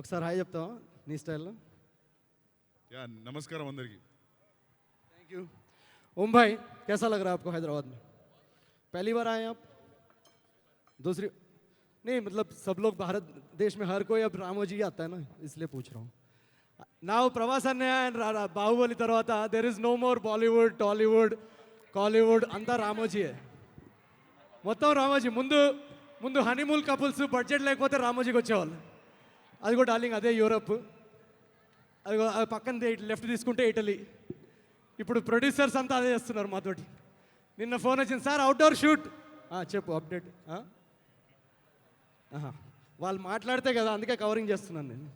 ఒకసారి హాయ్ చెప్తావా నీ స్టైల్లో? या नमस्कार अंदर की। Thank you. ओम भाई, कैसा लग रहा है आपको हैदराबाद में? पहली बार आए हैं आप? दूसरी नहीं, मतलब सब लोग भारत देश में हर कोई अब रामोजी आता है ना, इसलिए पूछ रहा हूँ. Now प्रवास अन्य बाहुबली తర్వాత there is no more Bollywood, Tollywood, Collywood, అంతా రామోజీ. మొత్తం రామోజీ. ముందు ముందు హనీమూన్ కపుల్స్ బడ్జెట్ లేకపోతే రామోజీకి వచ్చేవాళ్ళు. అది కూడా డార్లింగ్ అదే యూరప్. అది పక్కన లెఫ్ట్ తీసుకుంటే ఇటలీ. ఇప్పుడు ప్రొడ్యూసర్స్ అంతా అదే చేస్తున్నారు మాతోటి. నిన్న ఫోన్ వచ్చింది, సార్ అవుట్డోర్ షూట్. చెప్పు అప్డేట్. వాళ్ళు మాట్లాడితే కదా, అందుకే కవరింగ్ చేస్తున్నాను నేను.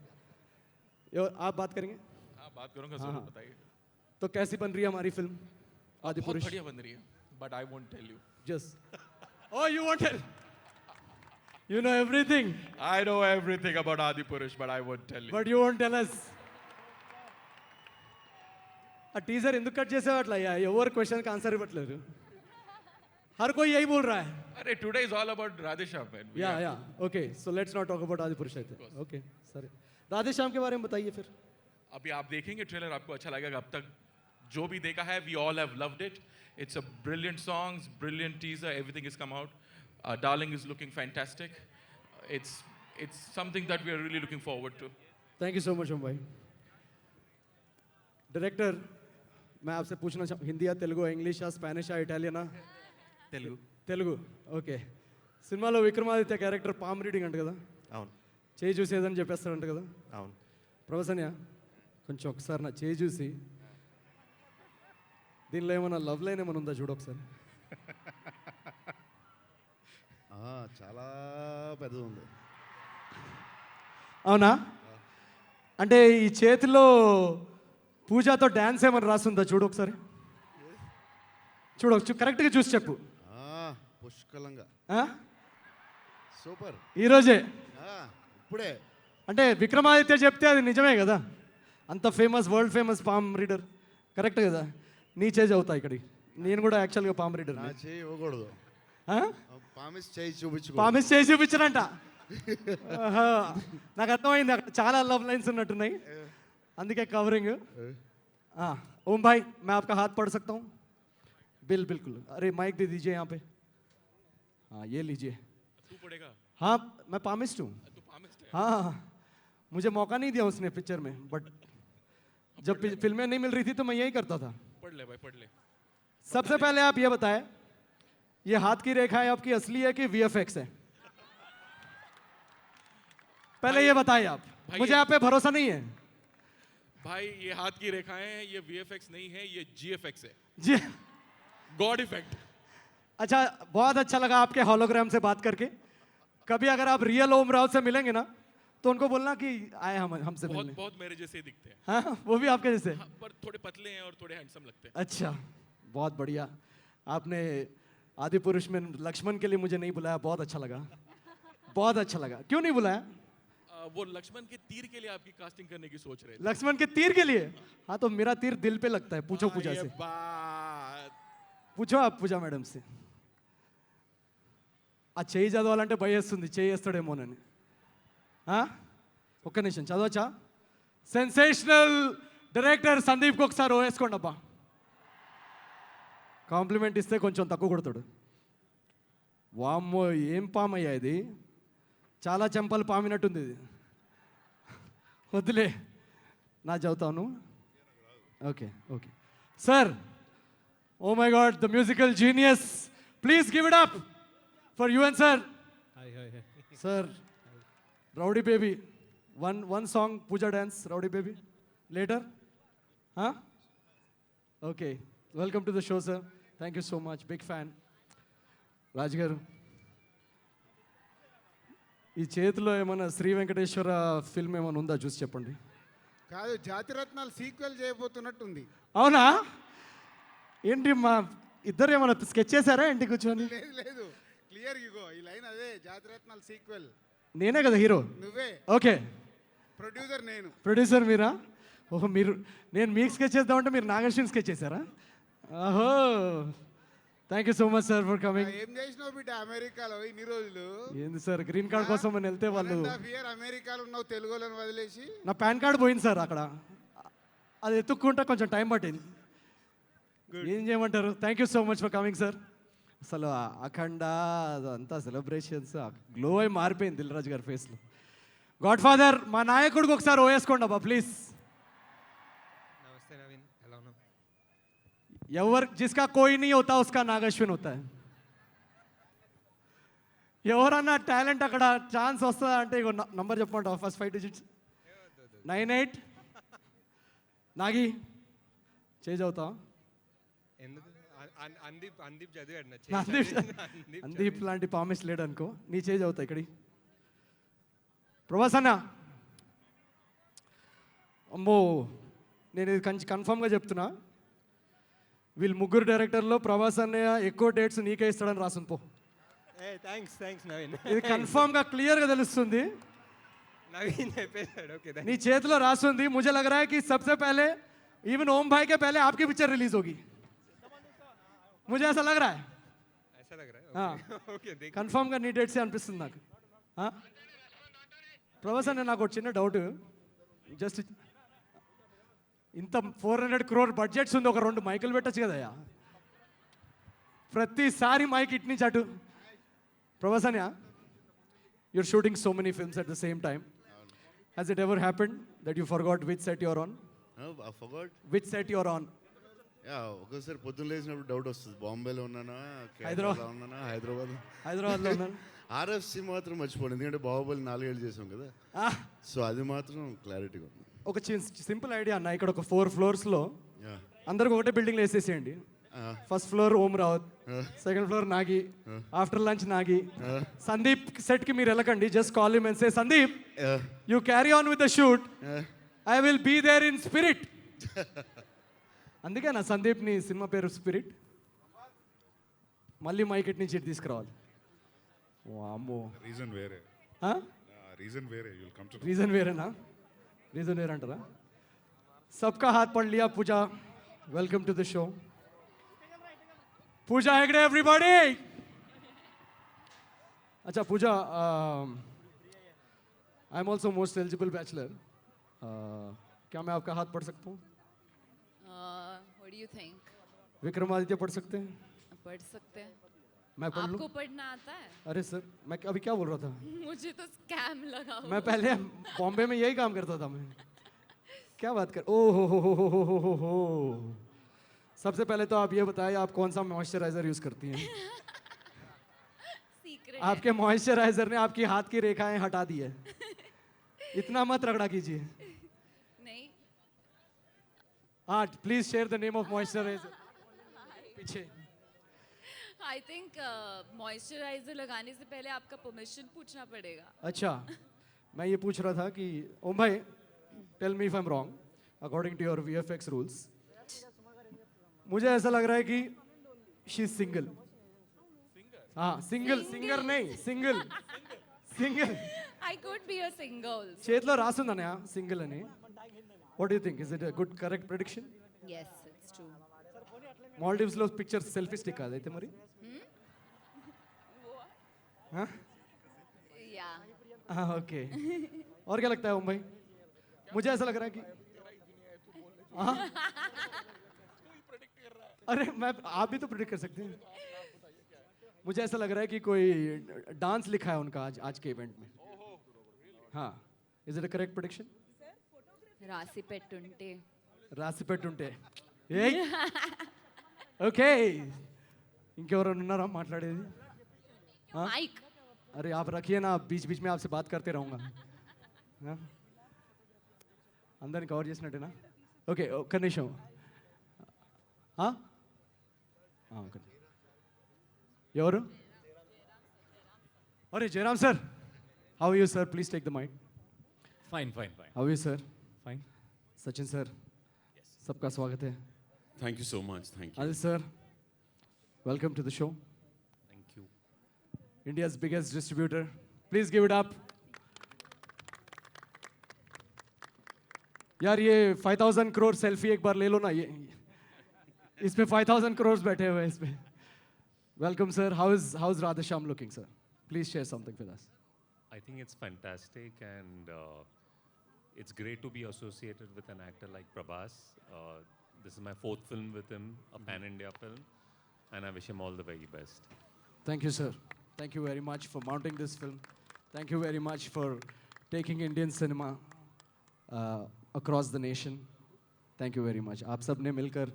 आप बात करेंगे? हाँ, बात करूंगा जरूर, बताइए। तो कैसी बन रही है हमारी फिल्म आदि बहुत पुरुष? बढ़िया बन रही है, but I won't tell you. Just. Oh, you won't tell. You know everything. I know everything about Adi Purush, but I won't tell you. But you won't tell us. ఆ టీజర్ ఎందుకు cut చేసావు అట్లా? ఎవరు క్వశ్చన్కి answer ఇవ్వట్లేదు. हर कोई यही बोल रहा है. अरे today is all about Radheshyam, man. या okay, so let's not talk about आदि पुरुष. ओके सर, राधेश्याम के बारे में बताइए फिर. अभी आप देखेंगे ट्रेलर, आपको अच्छा लगेगा. अब तक जो भी देखा है, we all have loved it. It's a brilliant songs, brilliant teaser, everything has come out. Darling is looking fantastic. It's something that we are really looking forward to. Thank you so much Om भाई. Director, मैं आपसे पूछना चाहूँ, हिंदी या Telugu, English या Spanish या Italian? Telugu. Okay. సినిమాలో Vikramaditya character palm reading అంట కదా? అవును. చేయి చూసి ఏదని చెప్పేస్తారంట కదా? అవును. ప్రవసన్య, కొంచెం ఒకసారి నా చేయి చూసి దీనిలో ఏమైనా లవ్ లైన్ ఏమైనా ఉందా చూడు ఒకసారి. చాలా పెద్దది ఉంది. అవునా? అంటే ఈ చేతిలో పూజతో డ్యాన్స్ ఏమైనా రాస్తుందా చూడు ఒకసారి. చూడు కరెక్ట్గా చూసి చెప్పు. పుష్కలంగా. సూపర్. ఈరోజే ఇప్పుడే అంటే విక్రమాదిత్య చెప్తే అది నిజమే కదా? అంత famous, world famous palm reader correct కదా? నీ చేజ్ అవుతా ఇక్కడికి. నేను కూడా యాక్చువల్గా పామ్ రీడర్. నా చేయి ఇవ్వకూడదు. పామిస్ చేయి చూపించు. పామిస్ చేసి చూపించరంట. నాకు అర్థమైంది, అక్కడ చాలా లవ్ లైన్స్ ఉన్నట్టున్నాయి, అందుకే కవరింగ్. ओम भाई, मैं आपका हाथ पढ़ सकता हूँ? बिल्कुल. अरे माइक दे दीजिए यहाँ पे. हाँ, ये लीजिए. तू पढ़ेगा? हाँ, मैं पामिस्ट हूँ. तू पामिस्ट है? हाँ, मुझे मौका नहीं दिया उसने पिक्चर में, बट जब फिल्में नहीं मिल रही थी तो मैं यही करता था. पढ़ ले भाई, पढ़ ले. सबसे पहले आप ये बताएं, ये हाथ की रेखाएं आपकी असली है कि VFX है? पहले ये बताइए आप. मुझे आप पे भरोसा नहीं है भाई. ये हाथ की रेखाएं हैं, ये VFX नहीं है, ये GFX है. जी. God effect. अच्छा, बहुत अच्छा लगा आपके हॉलोग्राम से बात करके. कभी अगर आप रियल ओम राव से मिलेंगे ना, तो उनको बोलना कि आए हमसे मिलने. बहुत मेरे जैसे दिखते हैं. हाँ, वो भी आपके जैसे. हाँ, पर थोड़े पतले हैं और थोड़े हैंडसम लगते हैं. अच्छा, बहुत बढ़िया. आपने आदि पुरुष में लक्ष्मण के लिए मुझे नहीं बुलाया, बहुत अच्छा लगा. बहुत अच्छा लगा. क्यों नहीं बुलाया? वो लक्ष्मण के तीर के लिए आपकी कास्टिंग करने की सोच रहे थे. लक्ष्मण के तीर के लिए? हाँ, तो मेरा तीर दिल पे लगता है. पूछो पूजा से. पूछो आप पूजा मैडम से. ఆ చేయి చదవాలంటే భయేస్తుంది, చేయి వేస్తాడేమోనని. ఒక్క నిమిషం చదవచ్చా? సెన్సేషనల్ డైరెక్టర్ సందీప్కి ఒకసారి వేసుకోండి అబ్బా. కాంప్లిమెంట్ ఇస్తే కొంచెం తక్కువ కొడతాడు. వామ్మో, ఏం పామయ్యా ఇది, చాలా చెంపలు పామినట్టుంది ఇది. వద్దులే, నా చదువుతాను. Okay okay sir. Oh my god, the musical genius. Please give it up for you and sir. Hi. Sir, Rowdy Baby. One song, Puja dance, Rowdy Baby. Later? Huh? Okay. Welcome to the show, sir. Thank you so much. Big fan. Raj garu. ఈ చేతిలో ఏమైనా Shri Venkateswara film ఏమైనా ఉందా చూసి చెప్పండి. కాదు, జాతిరత్నాలు sequel చేయబోతున్నట్టుంది. అవునా? ఏంటి మా ఇద్దరు ఏమైనా స్కెచ్ చేశారా ఏంటి కూర్చొని? లేదు, క్లియర్ ఇగో ఈ లైన్ అదే, జాతిరత్నాలు సీక్వెల్. నేనే కదా హీరో? నువ్వే. ఓకే. ప్రొడ్యూసర్ నేను. ప్రొడ్యూసర్ మీరా? ఓహో, మీరు, నేను మీకు స్కెచ్ చేద్దామంటే మీరు నాగర్షణ స్కెచ్ చేశారా? ఓహో, thank you so much sir for coming. ఏం చేసినావు బిడ్డ అమెరికాలో ఇన్ని రోజులు? ఏంది సార్ గ్రీన్ కార్డ్ కోసం అని వెళ్తే వాళ్ళు 1.5 year అమెరికాలో ఉన్నావు, తెలుగు వాళ్ళని వదిలేసి. నా పాన్ కార్డ్ పోయింది సార్ అక్కడ, అది ఎత్తుక్కుంటే కొంచెం టైం పట్టింది. ఏం చేయమంటారు. Thank you so much for coming sir. అసలు అఖండ అదంతా సెలబ్రేషన్స్ గ్లో అయి మారిపోయింది దిల్ రాజు గారి ఫేస్లో. గాడ్ ఫాదర్ మా నాయకుడికి ఒకసారి ఓయేసుకోండి అబ్బా ప్లీజ్. నమస్తే నవీన్, ఎలా ఉన్నావు? ఎవరు జిస్కా కోయి నీ హోతా ఉస్కా నాగశ్విన్ హోతా హై. ఎవరన్నా టాలెంట్ అక్కడ ఛాన్స్ వస్తుందా అంటే ఇగో నంబర్ చెప్పమంటావు, ఫస్ట్ 5 digits 98. నాగి చేంజ్ అవుతావా? ఎందుకు? అందీప్ చదివాడు నా అందీప్ అందీప్ అందీప్ లాంటి పామిస్ లేడు అనుకో, నీ చేంజ్ అవుతా ఇక్కడి. ప్రభాస్ అన్న, అమ్మో నేను ఇది కన్ఫామ్గా చెప్తున్నా, వీళ్ళు ముగ్గురు డైరెక్టర్లో ప్రభాస్ అన్నయ్య ఎక్కువ డేట్స్ నీకే ఇస్తాడని రాసుని పో. థ్యాంక్స్ నవీన్. ఇది కన్ఫామ్గా క్లియర్గా తెలుస్తుంది. నవీన్ చెప్పేశాడు. ఓకే నీ చేతిలో రాసుంది. मुझे लग रहा है कि सबसे पहले इवन ओम भाई के पहले आपकी पिक्चर रिलीज होगी, मुझे ऐसा लग रहा है. ऐसा लग रहा है. हाँ. ఓకే దేఖ్. కన్ఫామ్గా నీ డేట్సే అనిపిస్తుంది నాకు. ప్రభాస్ అన్న నాకు ఒక చిన్న డౌట్, జస్ట్ ఇంత 400 crore బడ్జెట్స్ ఉంది, ఒక 2 మైకులు పెట్టచ్చు కదయ్యా. ప్రతిసారి మైక్ ఇటు నుంచి అటు. ప్రభాస్ అన్న, you're shooting so many films at the same time. Has it ever happened that you forgot which set you're on? I forgot. Which set you're on? Yeah, ఒకసారి పొద్దున్న లేచినప్పుడు డౌట్ వస్తుంది, బాంబేలో ఉన్నానా, హైదరాబాద్. కేరళలో ఉన్నానా, హైదరాబాద్లో ఉన్నాను. ఆర్ఎఫ్సి మాత్రం మర్చిపోను, ఎందుకంటే బాహుబలి 4 ఏళ్ళు చేసాం కదా, Ah, సో అది మాత్రం క్లారిటీగా ఉంది. ఒక సింపుల్ ఐడియా అన్న, ఇక్కడ ఒక 4 floors-లో యా. అందరికి ఒకటే బిల్డింగ్లో వేసేసేయండి. First floor Om Raut, second floor Nagi, after lunch Nagi. Sandeep సెట్కి మీరు వెళ్ళకండి, just call him and say Sandeep you carry on with the shoot, I will be there in spirit. అందుకే నా సందీప్ని సినిమా పేరు స్పిరిట్. మళ్ళీ మైక్ ఇటు నుంచి ఇటు తీసుకురావాలి. అమ్మో, రీజన్ వేరే, రీజన్ వేరే, యుల్ కమ్ టు రీజన్ వేరేనా? రీజన్ వేరే అంటారా? సబ్కా హాత్ పడ్ లియా. Pooja, welcome to the show. Puja Hegde everybody. अच्छा Pooja, I am also most eligible bachelor. क्या मैं आपका हाथ पढ़ सकता हूँ? What do you think? Vikramaditya पढ़ सकते हैं? पढ़ सकते हैं. मैं पढ़ लूँ? आपको पढ़ना आता है? अरे सर, मैं अभी क्या बोल रहा था? मुझे तो स्कैम लगा हुआ. मैं पहले बॉम्बे में यही काम करता था मैं. क्या बात कर, ओ हो. सबसे पहले तो आप ये बताइए, आप कौन सा मॉइस्चराइजर यूज करती हैं? सीक्रेट. आपके मॉइस्चराइजर ने आपकी हाथ की रेखाएं हटा दी है. इतना मत रगड़ा कीजिए. नहीं. हाँ, please share the name of moisturiser. पीछे. आई थिंक मॉइस्चराइजर लगाने से पहले आपका परमिशन पूछना पड़ेगा. अच्छा, मैं ये पूछ रहा था कि ओम भाई, tell me if I am wrong, according to your VFX rules, मुझे ऐसा लग रहा है कि शी इज सिंगल. हाँ, सिंगल, सिंगर नहीं, single. I could be a singer also. చేతిలో రాసుందన్నయ్య సింగిల్ అని. What you think, is it good correct prediction? Yes, it's true. Maldives లో పిక్చర్ సెల్ఫీ స్టిక్ అదైతే మరి. Yeah. ओके. और क्या लगता है ओम भाई? मुझे ऐसा लग रहा है कि हाँ? अरे मैं, आप भी तो प्रिडिक्ट कर सकते हैं. मुझे ऐसा लग रहा है कि कोई डांस लिखा है उनका आज के इवेंट में. हाँ, is it a correct prediction? రాసి పెట్టుంటే. రాసి పెట్టుంటే. ఏయ్, ఓకే. ఇంకెవరైనా ఉన్నారా మాట్లాడేది? మైక్. अरे आप रखिए ना, बीच बीच में आपसे बात करते रहूँगा. हाँ? అందరిని కవర్ చేసినట్టేనా? ఓకే, ఒక్క నిమిషం. ఎవరు? अरे Jairam sir, how you sir? Please take the mic. Fine. How you sir? Fine. Sachin sir, सबका स्वागत है. Thank you so much. Thank you. Adil sir, welcome to the show. Thank you. India's biggest distributor. Please give it up. यार ये 5,000 crore selfie एक बार ले लो ना. ये इसमें 5,000 crores बैठे हुए हैं इसमें. Welcome, sir. How's Radhesham looking, sir? Please share something with us. I think it's fantastic, and it's great to be associated with an actor like Prabhas. This is my 4th film with him, a pan-India film, and I wish him all the very best. Thank you, sir. Thank you very much for mounting this film. Thank you very much for taking Indian cinema across the nation. Thank you very much. आप सब ने मिलकर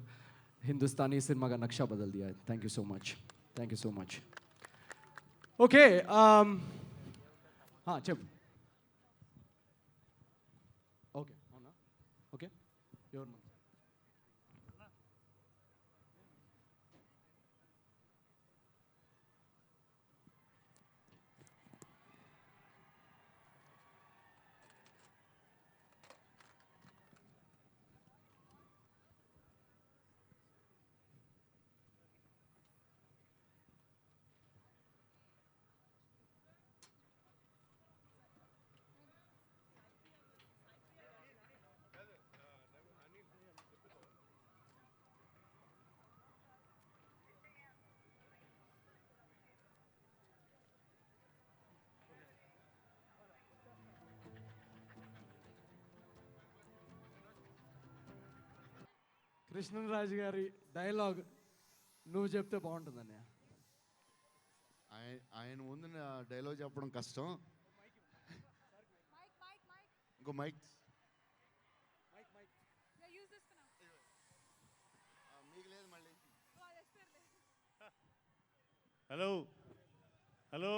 हिंदुस्तानी cinema का नक्शा बदल दिया है. Thank you so much. Thank you so much. Okay. हाँ चल. Okay. అవునా? Okay. Your name. కృష్ణరాజు గారి డైలాగ్ నువ్వు చెప్తే బాగుంటుందన్నయ్య. ఆయన ముందు డైలాగ్ చెప్పడం కష్టం. ఇంకో మైక్ మీకు లేదు మళ్ళీ. హలో హలో,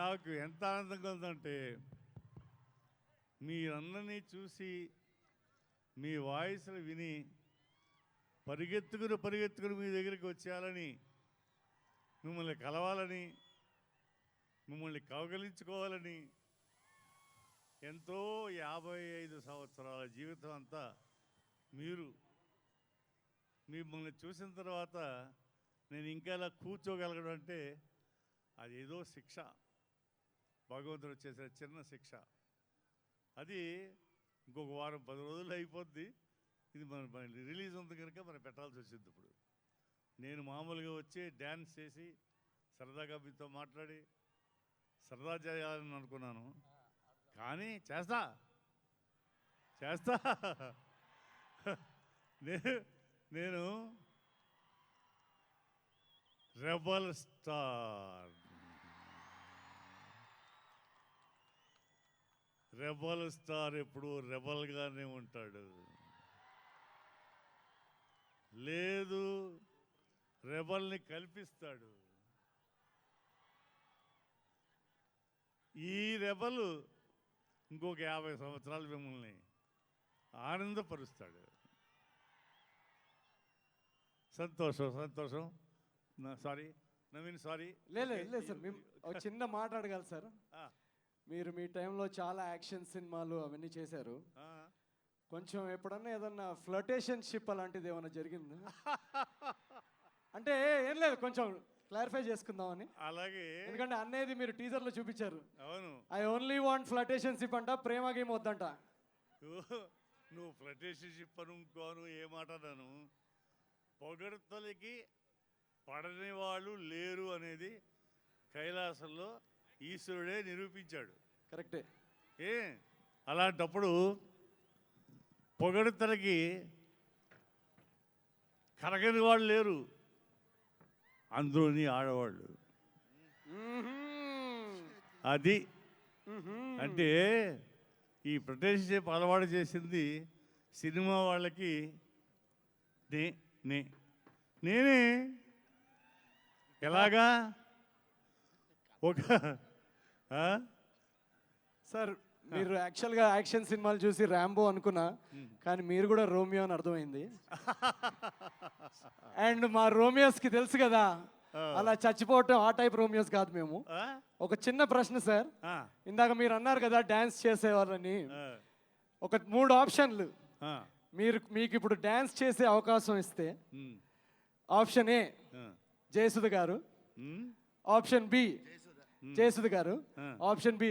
నాకు ఎంత ఆనందంగా ఉందంటే మీరందరినీ చూసి మీ వాయిస్లు విని పరిగెత్తుకుని మీ దగ్గరికి వచ్చేయాలని, మిమ్మల్ని కలవాలని, మిమ్మల్ని కౌగలించుకోవాలని ఎంతో 55 సంవత్సరాల జీవితం అంతా మిమ్మల్ని చూసిన తర్వాత నేను ఇంకా ఇలా కూర్చోగలగడం అంటే అదేదో శిక్ష, భగవంతుడు చేసిన చిన్న శిక్ష. అది ఇంకొక వారం 10 రోజులు అయిపోద్ది. ఇది మన రిలీజ్ ఉంది కనుక మనం పెట్టాల్సి వచ్చింది. ఇప్పుడు నేను మామూలుగా వచ్చి డ్యాన్స్ చేసి సరదాగా మీతో మాట్లాడి సరదా చేయాలని అనుకున్నాను, కానీ చేస్తా నేను రెబల్ స్టార్. రెబల్ స్టార్ ఎప్పుడు రెబల్గానే ఉంటాడు. లేదు, రెబల్ని కల్పిస్తాడు. ఈ రెబల్ ఇంకొక 50 సంవత్సరాలు మిమ్మల్ని ఆనందపరుస్తాడు. సంతోషం. Sorry Naveen, sorry. లేదు సార్, మేము ఒక చిన్న మాట అడగాలి సార్. మీరు మీ టైంలో చాలా యాక్షన్ సినిమాలు అవన్నీ చేశారు. కొంచెం ఎప్పుడన్నా ఏదన్నా ఫ్లర్టేషన్ షిప్ అలాంటిది ఏమైనా జరిగింది? అంటే ఏం లేదు, కొంచెం క్లారిఫై చేసుకుందామని. అలాగే, ఎందుకంటే అనేది మీరు టీజర్లో చూపించారు. అవును, ఐ ఓన్లీ వాంట్ ఫ్లర్టేషన్ షిప్ అంట, ప్రేమ గేమ్ వద్దంట. నువ్వు ఫ్లర్టేషన్ షిప్ అనుకోను, ఏ మాట అన్నాను. పొగడ్తలకి పడని వాళ్ళు లేరు అనేది కైలాసంలో ఈశ్వరుడే నిరూపించాడు. కరెక్టే. అలాంటప్పుడు పొగడ్తలకి కరగని వాళ్ళు లేరు, అందులోని ఆడవాళ్ళు. అది అంటే ఈ ప్రదేశం అలవాటు చేసింది సినిమా వాళ్ళకి నేనే. ఎలాగా? సార్, మీరు యాక్చువల్గా యాక్షన్ సినిమాలు చూసి ర్యాంబో అనుకున్నా, కానీ మీరు కూడా రోమియో అని అర్థమైంది. అండ్ మా రోమియోస్కి తెలుసు కదా, అలా చచ్చిపోవటం ఆ టైప్ రోమియోస్ కాదు మేము. ఒక చిన్న ప్రశ్న సార్, ఇందాక మీరు అన్నారు కదా డ్యాన్స్ చేసేవాళ్ళని. ఒక 3 ఆప్షన్లు మీకు ఇప్పుడు డ్యాన్స్ చేసే అవకాశం ఇస్తే, ఆప్షన్ ఏ జయసుధ గారు, ఆప్షన్ బి జయసుధ గారు, ఆప్షన్ బి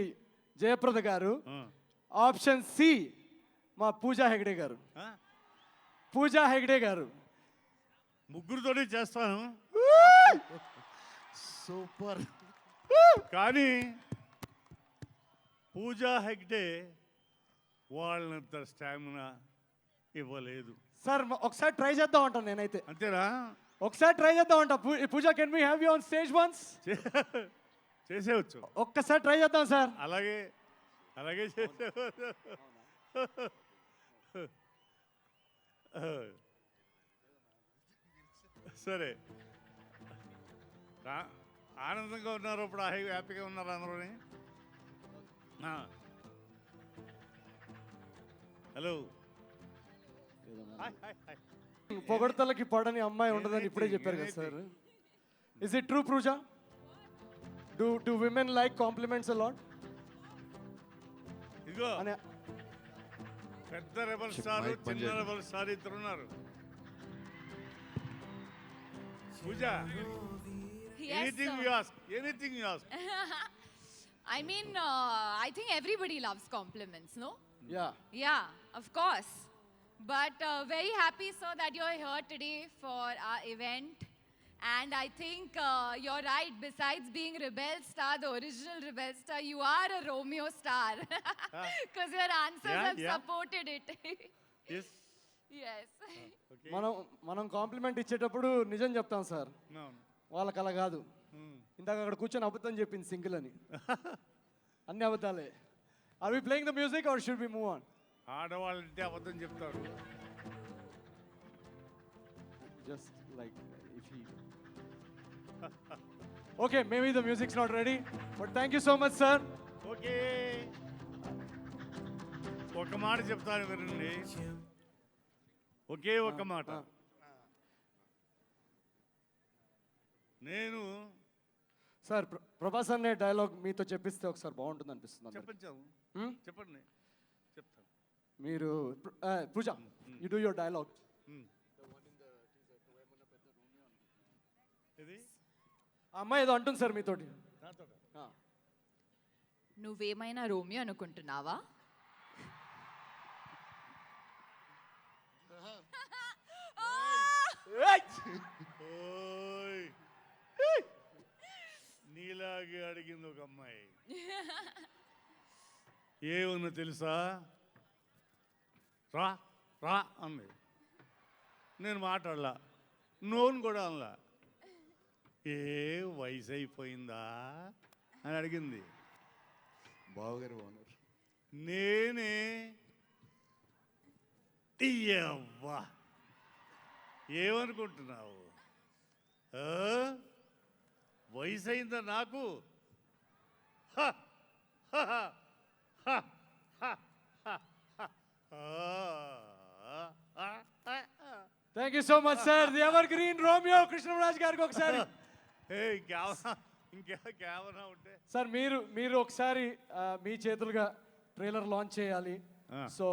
జయప్రద గారు, ఆప్షన్ సి మా పూజా హెగ్డే గారు. ముగ్గురితోనే చేస్తాను. సూపర్. కానీ పూజా హెగ్డే వాళ్ళంత స్టామినా ఇవ్వలేదు. సార్ ఒకసారి ట్రై చేద్దాం అంటాను నేనైతే. అంతేనా? ఒకసారి ట్రై చేద్దాం అంట. Pooja, can we have you on stage once? చేసేవచ్చు. ఒక్కసారి ట్రై చేద్దాం సార్. అలాగే అలాగే చేసేవచ్చు. సరే, ఆనందంగా ఉన్నారు ఇప్పుడు, హ్యాపీగా ఉన్నారు అందరూని. Hello, hi hi hi. పొగడతలకి పడని అమ్మాయి ఉండదని ఇప్పుడే చెప్పారు కదా sir. Is it true Pooja? Do women like compliments a lot? ఇదిగో అనే పెద్ద రెబల్ స్టార్, చిన్న రెబల్ స్టార్ ఇద్దరు ఉన్నారు. Pooja, anything you ask, anything you ask. I mean, I think everybody loves compliments, no? Yeah. Yeah, of course. But very happy, sir, that you're here today for our event. And I think you're right. Besides being Rebel Star, the original Rebel Star, you are a Romeo Star. Because your answers Yeah, have yeah. supported it. Yes. Yes. Okay. మనం complement ఇచ్చేటప్పుడు నిజం చెప్తాం sir. No. వాళ్ళకి అలా కాదు. ఇందాక అక్కడ కూర్చొని అబద్ధం చెప్పింది సింగిల్ అని. అన్ని అబద్ధాలే. Are we playing the music or should we move on? ఆడవాళ్ళంటే అబద్ధం చెప్తారు. Just like if he okay, maybe the music's not ready, but thank you so much sir. Okay, ఒక మాట చెప్తాను వినండి. ఒకే ఒక మాట. నేను సార్ ప్రభాస్ అనే డైలాగ్ మీతో చెప్పిస్తే ఒకసారి బాగుంటుంది అనిపిస్తుంది. చెప్పండి, చెప్పండి, చెప్తాను. మీరు పూజ, యు డూ యువర్ డైలాగ్. ఇది ఆ అమ్మాయి ఏదో అంటుంది సార్ మీతోటి. నాతో నువ్వేమైనా రోమియో అనుకుంటున్నావా? ఓయ్, నీలాగే అడిగింది ఒక అమ్మాయి. ఏమన్నా తెలుసా? రా రా అంది. నేను మాట్లాడలా, నోను కూడా అనలా. ఏ వయసు అయిపోయిందా అని అడిగింది. బావగారు బాగున్నారు. నేనే అయ్యవ్వా ఏమనుకుంటున్నావు? వయసు అయిందా నాకు? Thank you so much sir. The ever green Romeo Krishnaraj గారికి ఒకసారి. ఇంకేమన్నా ఉంటే సార్ మీరు ఒకసారి మీ చేతులుగా ట్రైలర్ లాంచ్ చేయాలి. సో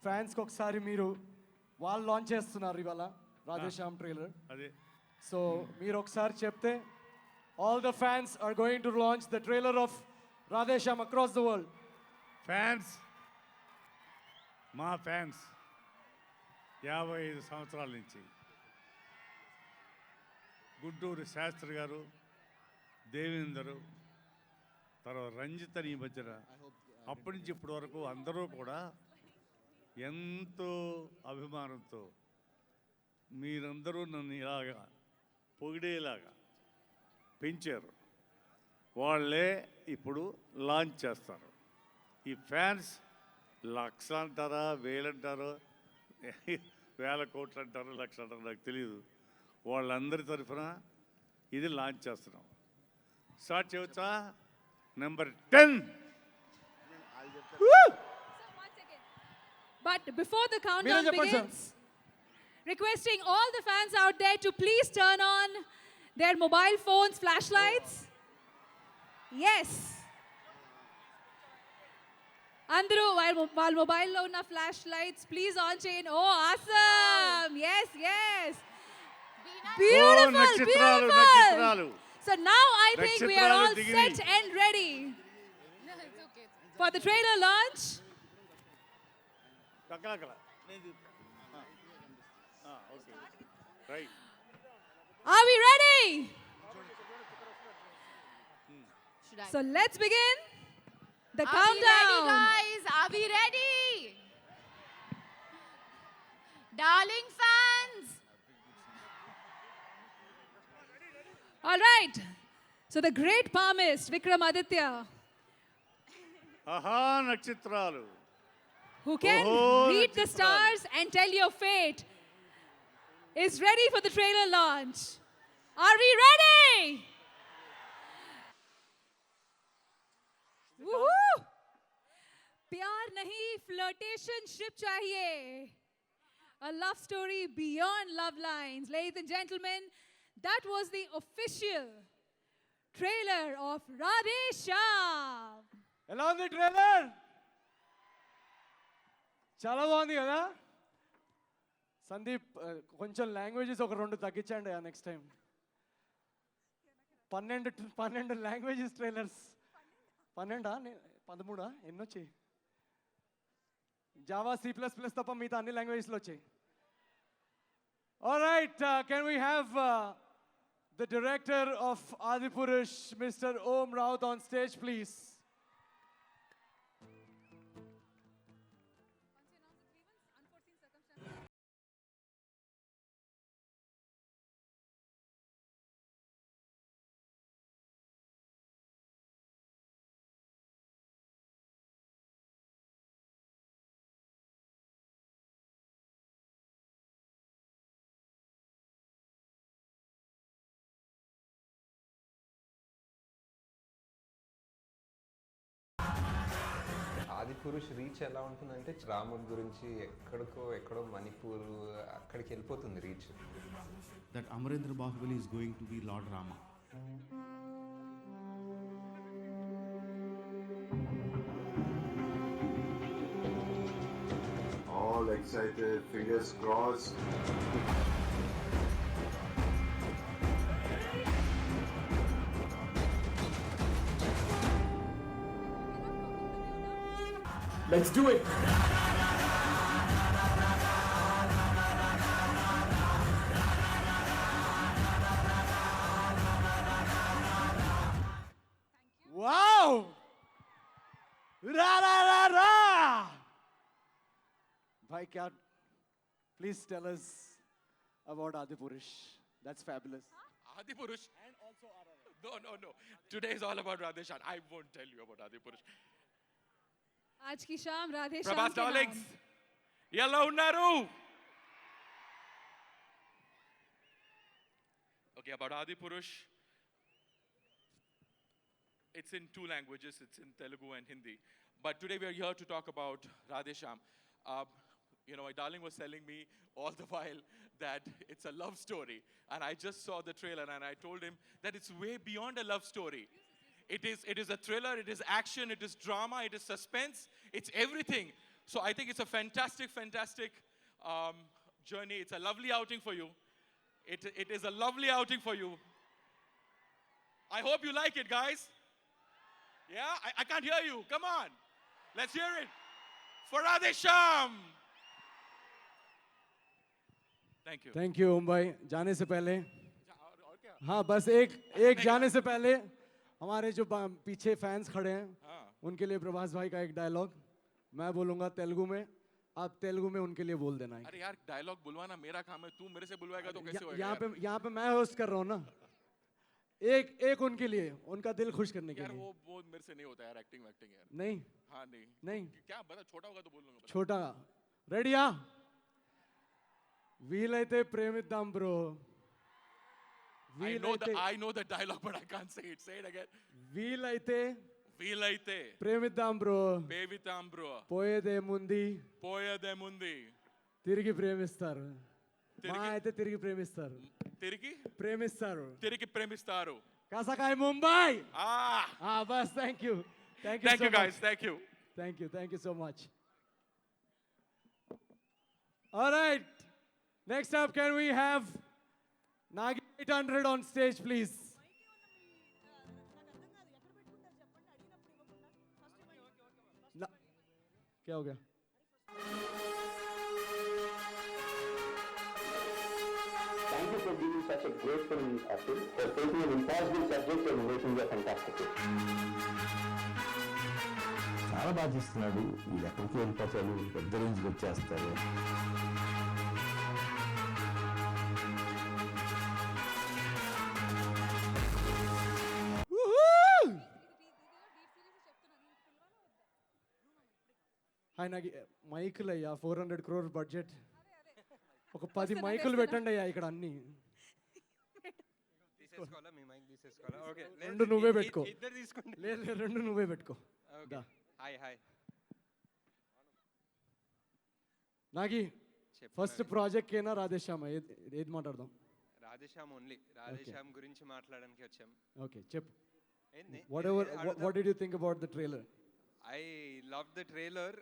ఫ్యాన్స్కి ఒకసారి మీరు వాళ్ళు లాంచ్ చేస్తున్నారు ఇవాళ రాధేశ్యామ్ ట్రైలర్. అదే. సో మీరు ఒకసారి చెప్తే all the fans are going to launch the trailer of Radhe Shyam across the world. Fans, మా ఫ్యాన్స్ 55 సంవత్సరాల నుంచి గుంటూరు శాస్త్రి గారు, దేవేందరు, తర్వాత రంజిత్ అని ఈ మధ్యన, అప్పటి నుంచి ఇప్పటి వరకు అందరూ కూడా ఎంతో అభిమానంతో మీరందరూ నన్ను ఇలాగా పొగిడేలాగా పెంచారు. వాళ్ళే ఇప్పుడు లాంచ్ చేస్తారు. ఈ ఫ్యాన్స్ లక్ష అంటారా, వేలంటారో, వేల కోట్లు అంటారో, లక్ష అంటారో నాకు తెలియదు. వాళ్ళందరి తరఫున ఇది లాంచ్ చేస్తున్నాం. స్టార్ట్ చేయవచ్చా? Number 10. But before the Meera countdown Japan, sir. begins, requesting all the fans out there to please turn on their mobile phones, flashlights. Yes. Andru, while mobile lo unna flashlights, please on chain. Oh, awesome. Yes, yes. Beautiful, నక్షత్రాలు, beautiful. నక్షత్రాలు. So now I think we are all నక్షత్రాలు దిగినాయి. set and ready for the trailer launch. అక్కడ right. Are we ready? Should I? So let's begin the Are we countdown. ready, guys? Are we ready? Darling fans. All right. So the great palmist Vikramaditya, ఆహా నక్షత్రాలు. who can Oh, read the Nachitra. stars and tell your fate, is ready for the trailer launch. Are we ready? Woohoo! प्यार नहीं, flirtationship चाहिए. A love story beyond love lines. Ladies and gentlemen, that was the official trailer of Radhe Shyam. ఎలా ఉంది trailer? చాలా బాగుంది కదా? సందీప్ కొంచెం languages ఒక 2 తగ్గించండి నెక్స్ట్ టైం. 12 languages trailers. 12 13 ఎన్ని వచ్చాయి? జావా C++ తప్ప మిగతా అన్ని లాంగ్వేజెస్లో వచ్చాయి. All right, can we have the director of Adipurush, Mr. Om Raut, on stage, please? Adipurush reach ఎలా ఉంటుందంటే రాముడి గురించి ఎక్కడో మణిపూర్ అక్కడికి వెళ్ళిపోతుంది reach. That Amarendra Baahubali is going to be lord Rama. All excited, fingers crossed. Let's do it. Wow! Ra ra ra ra! Bhai kya? Please tell us about Adipurush. That's fabulous. Adipurush. And also RRR. No. Today is all about Radhe Shyam. I won't tell you about Adipurush. आज की शाम Radhe Shyam Prabhas के darlings. नाम. Yellow Naru. Okay, about Adipurush. It's in 2 languages. It's in Telugu and Hindi. But today we are here to talk about Radhe Shyam. My darling was telling me all the while that it's a love story. And I just saw the trailer and I told him that it's way beyond a love story. It is a thriller, it is action, it is drama, it is suspense, it's everything. So I think it's a fantastic journey. It's a lovely outing for you. It is a lovely outing for you. I hope you like it, guys. Yeah? I can't hear you. Come on. Let's hear it. For Radhe Shyam. Thank you. Thank you, Om bhai. जाने से पहले हाँ बस एक जाने से पहले हमारे जो पीछे फैंस खड़े हैं उनके लिए प्रभास भाई का एक डायलॉग मैं बोलूंगा तेलुगु में, आप तेलुगु में उनके लिए बोल देना है. अरे यार डायलॉग बुलवाना मेरा काम है, तू मेरे से बुलवाएगा तो कैसे होएगा? यहाँ पे मैं होस्ट कर रहा हूँ ना. एक उनके लिए, उनका दिल खुश करने के लिए. यार वो मेरे से नहीं होता यार, एक्टिंग यार. नहीं. हाँ नहीं. क्या बता, छोटा होगा तो बोल लूंगा. छोटा. రెడీయా? వీలైతే ప్రేమిద్దాం bro. I know the dialogue but I can't say it. Say it again. వీలైతే ప్రేమిద్దాం బ్రో. ప్రేమిద్దాం బ్రో. పోయేదేముంది తిరిగి ప్రేమిస్తారు. మా అయితే తిరిగి ప్రేమిస్తారు. తిరిగి ప్రేమిస్తారు. కాసకాయ ముంబై. బస్ thank you guys. Thank you so much. All right, next up can we have Nagi 800 on stage please. क्या हो गया? such a great film, Atul, for taking an impossible subject and making a fantastic film. చాలా బాగా చేస్తున్నాడు. ఇది ఎక్కడికి వెళ్ళిపోతాడు, పెద్ద రేంజ్కి వచ్చేస్తారు. ఆయనకి మైకులు అయ్యా 400 crore బడ్జెట్, ఒక 10 మైకులు పెట్టండి అయ్యా ఇక్కడ అన్ని. తీసేసుకోవాలా మీ మైక్ తీసేసుకోవాలా? ఓకే, రెండు నువ్వే పెట్టుకో. ఇద్దరు తీసుకోండి. లేదు లేదు, రెండు నువ్వే పెట్టుకో. దా. Hi hi. Nagi first project కేనా రాధేశ్యామ, ఏది మాట్లాడదాం? రాధేశ్యామ్ ఓన్లీ. రాధేశ్యామ్ గురించి మాట్లాడడానికి వచ్చాం. ఓకే చెప్పు. ఏంది? What did you think about the trailer? I loved the trailer.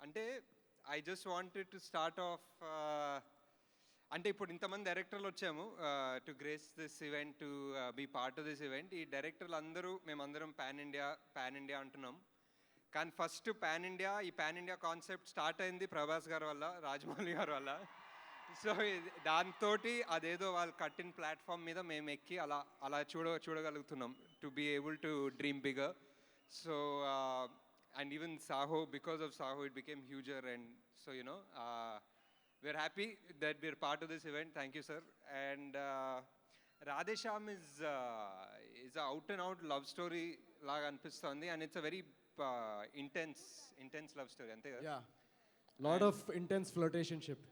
అంటే I just wanted to start off అంటే ఇప్పుడు ఇంతమంది డైరెక్టర్లు వచ్చాము to grace this event, to be part of this event. ఈ డైరెక్టర్లు అందరూ మేమందరం పాన్ ఇండియా అంటున్నాం. కానీ ఫస్ట్ ఈ పాన్ ఇండియా కాన్సెప్ట్ స్టార్ట్ అయింది ప్రభాస్ గారి వల్ల, రాజమౌళి గారి వల్ల. సో దాంతో అదేదో వాళ్ళు కట్టిన ప్లాట్ఫామ్ మీద మేము ఎక్కి అలా చూడగలుగుతున్నాం, to be able to dream bigger. So and even Saho, because of Saho it became huger, and so we're happy that we're part of this event. Thank you, sir. And Radhesham is a out and out love story laga anpistundi, and it's a very intense love story ante kada. Yeah, lot of intense flirtationship.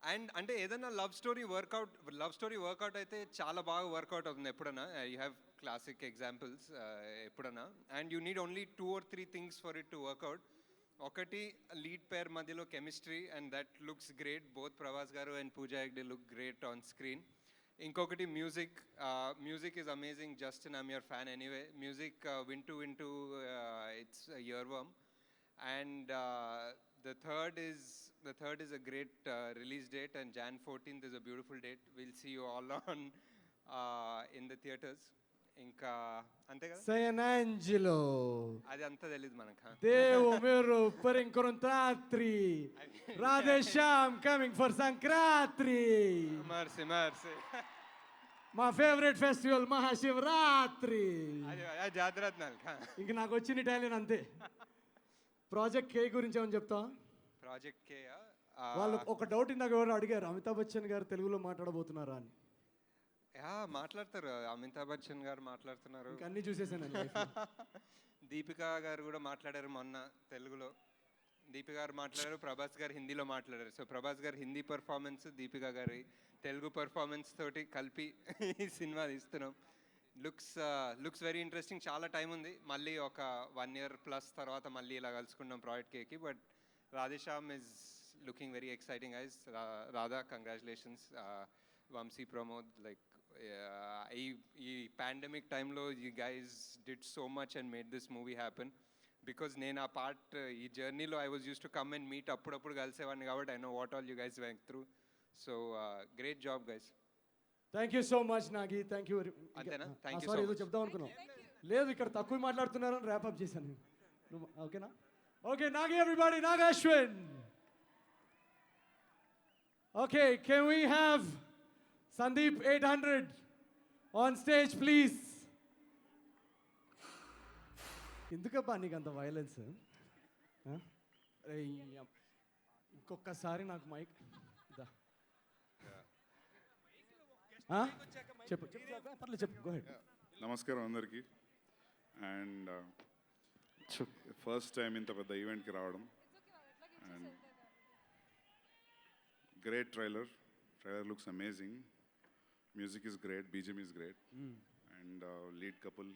And అంటే ఏదైనా love story work out అయితే చాలా బాగా work out అవుతుంది ఎప్పుడన్నా. You have classic examples ఎప్పుడన్నా, and you need only 2 or 3 things for it to work out. ఒకటి lead pair మధ్యలో chemistry, and that looks great. Both Prabhas garu and Pooja Hegde look great on screen. ఇంకొకటి music is amazing. Justin, I'm your fan anyway. Music వింటూ it's earworm. And the third is a great release date, and Jan 14th is a beautiful date. We'll see you all on in the theaters. Inka ante kada San Angelo, adi anta telid manaka. Devo mero per incontratri. Radhesham coming for Sankratri. Mercy. My favorite festival, Mahashivratri. adi jadrat nalka. ఇంక నాకు వచ్చిన Italian అంతే. Project కే గురించి ఏమని చెప్తా? Project కే వాళ్ళు ఒక doubt ఇందాక ఎవరు అడిగారు, అమితాబ్ బచ్చన్ గారు తెలుగులో మాట్లాడబోతున్నారా అని. మాట్లాడతారు. అమితాబ్ బచ్చన్ గారు మాట్లాడుతున్నారు. అన్ని చూసేసాను. దీపిక గారు కూడా మాట్లాడారు మొన్న తెలుగులో. దీపిక గారు మాట్లాడారు, ప్రభాస్ గారు హిందీలో మాట్లాడారు. సో ప్రభాస్ గారు హిందీ పర్ఫార్మెన్స్, దీపిక గారి తెలుగు పర్ఫార్మెన్స్ తోటి కలిపి ఈ సినిమా తీస్తున్నాం. Looks very interesting. చాలా టైం ఉంది, మళ్ళీ ఒక 1 year plus తర్వాత మళ్ళీ ఇలా కలుసుకున్నాం project కేకి. But Radhe Shyam is looking very exciting eyes. Radha, congratulations. Vamsi, Pramod, like ఈ పాండమిక్ టైంలో you guys did so much and made this movie happen. Because నేను ఆ పార్ట్ ఈ జర్నీలో I was use to come and meet, అప్పుడప్పుడు కలిసేవాడిని కాబట్టి I know what all you guys went through. So great job guys. Thank you so much Nagi. Thank you. Sorry, ఏదో చెప్దాం అనుకున్నాం. లేదు, ఇక్కడ తక్కువ మాట్లాడుతున్నారని ర్యాపప్ చేశాను. ఓకేనా? Okay, Nagi everybody, Nag Ashwin. Okay, can we have Sandeep 800 on stage please? ఎందుకబ్బా నీకు అంత వైలెన్స్? ఇంకొకసారి నాకు మైక్ చెప్పు. పర్లేదు చెప్పు, గో హెడ్. నమస్కారం అందరికీ. అండ్ ఫస్ట్ టైం ఇంత పెద్ద ఈవెంట్కి రావడం. And great trailer looks amazing. Music is great, BGM is great, and lead couple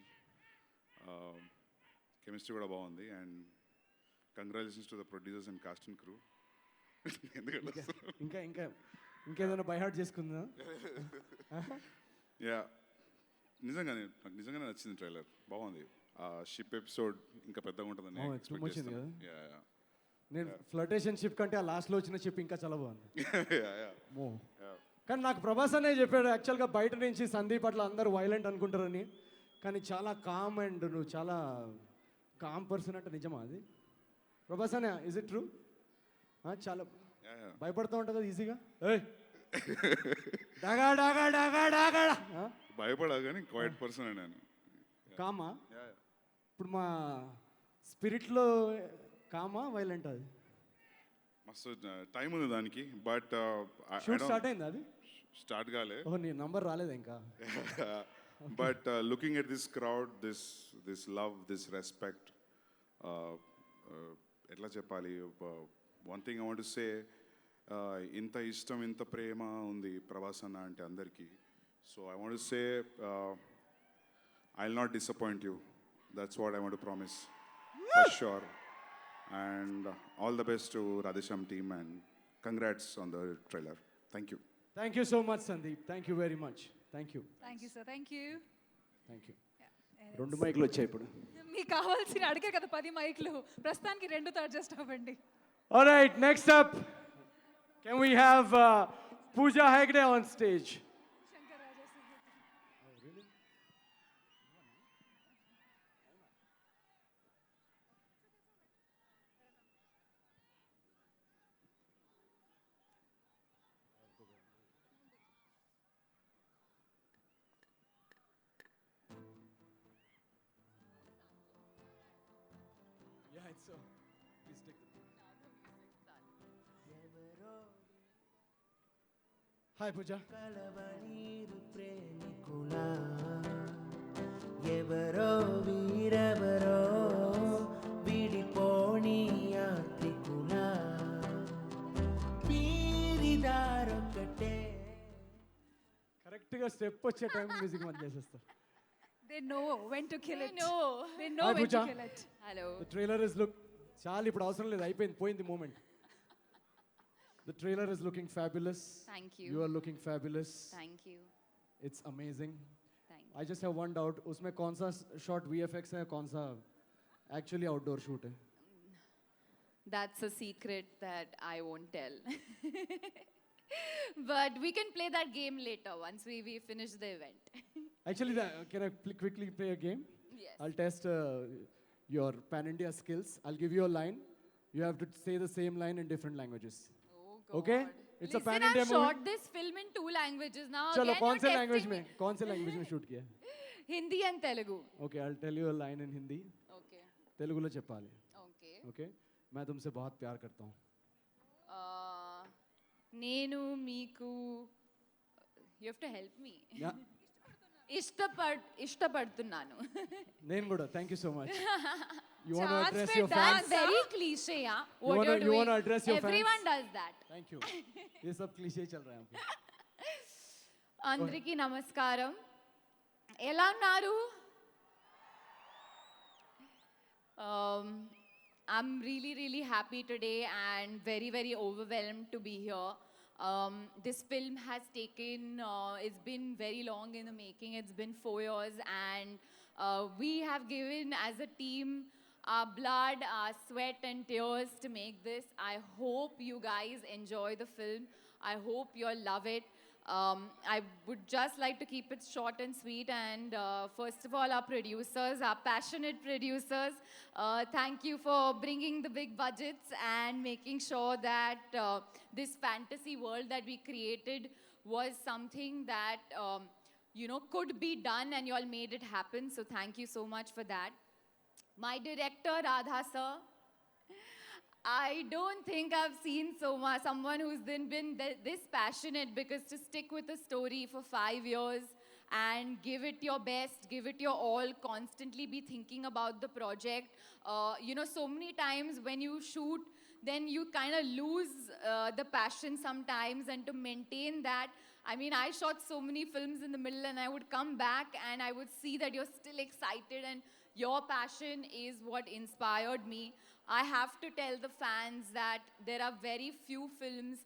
chemistry కూడా బాగుంది. And congratulations to the producers and cost and crew. ఎందుకంటే ఇంకేదైనా బై హార్ట్ చేసుకుందా? యా, నిజంగానే నాకు నిజంగానే నచ్చింది ట్రైలర్, బాగుంది. ఆ షిప్ ఎపిసోడ్ ఇంకా పెద్దగా ఉంటుందని వచ్చింది కదా. నేను ఫ్లర్టేషన్ షిప్ కంటే ఆ లాస్ట్లో వచ్చిన షిప్ ఇంకా చాలా బాగుంది. కానీ నాకు ప్రభాస్ అనే చెప్పాడు యాక్చువల్గా బయట నుంచి సందీప్ అట్లా అందరూ వైలెంట్ అనుకుంటారని, కానీ చాలా కామ్ అండ్ నువ్వు చాలా కామ్ పర్సన్ అంటే నిజమా అది? ప్రభాస్ అనే, ఇజ్ ఇట్ ట్రూ? చాలా భయపడుతూ ఉంటుంది ఈజీగా. డగా డగా డగా డగా భయపడా కానీ క్వైట్ పర్సన్ నేను. కామా ఇప్పుడు మా స్పిరిట్లో కామా వైలెంట్ అది మస్తు టైం ఉంది దానికి, బట్ షూట్ స్టార్ట్ అయింది అది స్టార్ట్ కాలే. ఓ నీ నంబర్ రాలేదు ఇంకా. But looking at this crowd, this love, this respect, ఎట్లా చెప్పాలి, one thing I want to say, ఇంత ఇష్టం ఇంత ప్రేమ ఉంది ప్రభాస్ అన్న అంటే అందరికీ. So I want to say, I'll not disappoint you. That's what I want to promise for sure. And all the best to Radhesham team and congrats on the trailer. Thank you. Thank you so much Sandeep, thank you very much. Thank you thank you sir, thank you. Thank you. 2 మైకులు వచ్చాయి ఇప్పుడు. మీకు కావాల్సిన అడిగే కదా 10 మైకులు, ప్రస్తుతానికి 2తో అడ్జస్ట్ అవ్వండి. Alright, next up can we have Pooja Hegde on stage. Yeah, it's so. Please take the. Hi, Pooja. ఎవరో వీరెవరో విడిపోని యాత్రికుల పీరిదారొక్కటే. కరెక్ట్గా స్టెప్ వచ్చే టైం మ్యూజిక్ మధ్య చేసేస్తా. They know when to kill it. No. They know Hi, when Pooja. to kill it. Hello. The trailer is look. చాలు ఇప్పుడు అవసరం లేదు, అయిపోయింది, పోయింది moment. The trailer is looking fabulous. Thank you. You are looking fabulous. Thank you. It's amazing. Thank I just have one doubt. उसमें कौन सा shot VFX है, कौन सा actually outdoor shoot है? That's a secret that I won't tell. But we can play that game later once we finish the event. Actually, can I quickly play a game? Yes. I'll test your pan-India skills. I'll give you a line. You have to say the same line in different languages. Oh God. Okay? It's a Listen, pan-India I've movie. shot this film in 2 languages now. चलो Again, कौन you're से testing language me. में, कौन से language में shoot किया? Hindi and Telugu. Okay, I'll tell you a line in Hindi. Okay. तेलुगुलो చెప్పాలి. Okay. Okay? मैं तुमसे बहुत प्यार करता हूँ. నేను మీకు, you have to help me. Yeah. ఇష్టపడుతున్నాను. నేను కూడా. Thank you so much. You want to Chance address for your dance. fans? That's very cliche, yeah. You What wanna- you're you doing. wanna address your fans? Everyone does that. Thank you. ये सब cliché चल रहा है यहाँ पे. అందరికీ నమస్కారం. ఎలా ఉన్నారు? I'm really, really happy today and very, very overwhelmed to be here. This film has taken, it's been very long in the making. It's been 4 years, and we have given as a team our blood, our sweat and tears to make this. I hope you guys enjoy the film. I hope you'll love it. I would just like to keep it short and sweet. And first of all, our producers, our passionate producers, thank you for bringing the big budgets and making sure that this fantasy world that we created was something that, could be done, and you all made it happen. So thank you so much for that. My director, Radha sir, I don't think I've seen someone who's been this passionate, because to stick with a story for 5 years and give it your best, give it your all, constantly be thinking about the project. So many times when you shoot, then you kind of lose the passion sometimes, and to maintain that, I mean, I shot so many films in the middle, and I would come back and I would see that you're still excited, and your passion is what inspired me. I have to tell the fans that there are very few films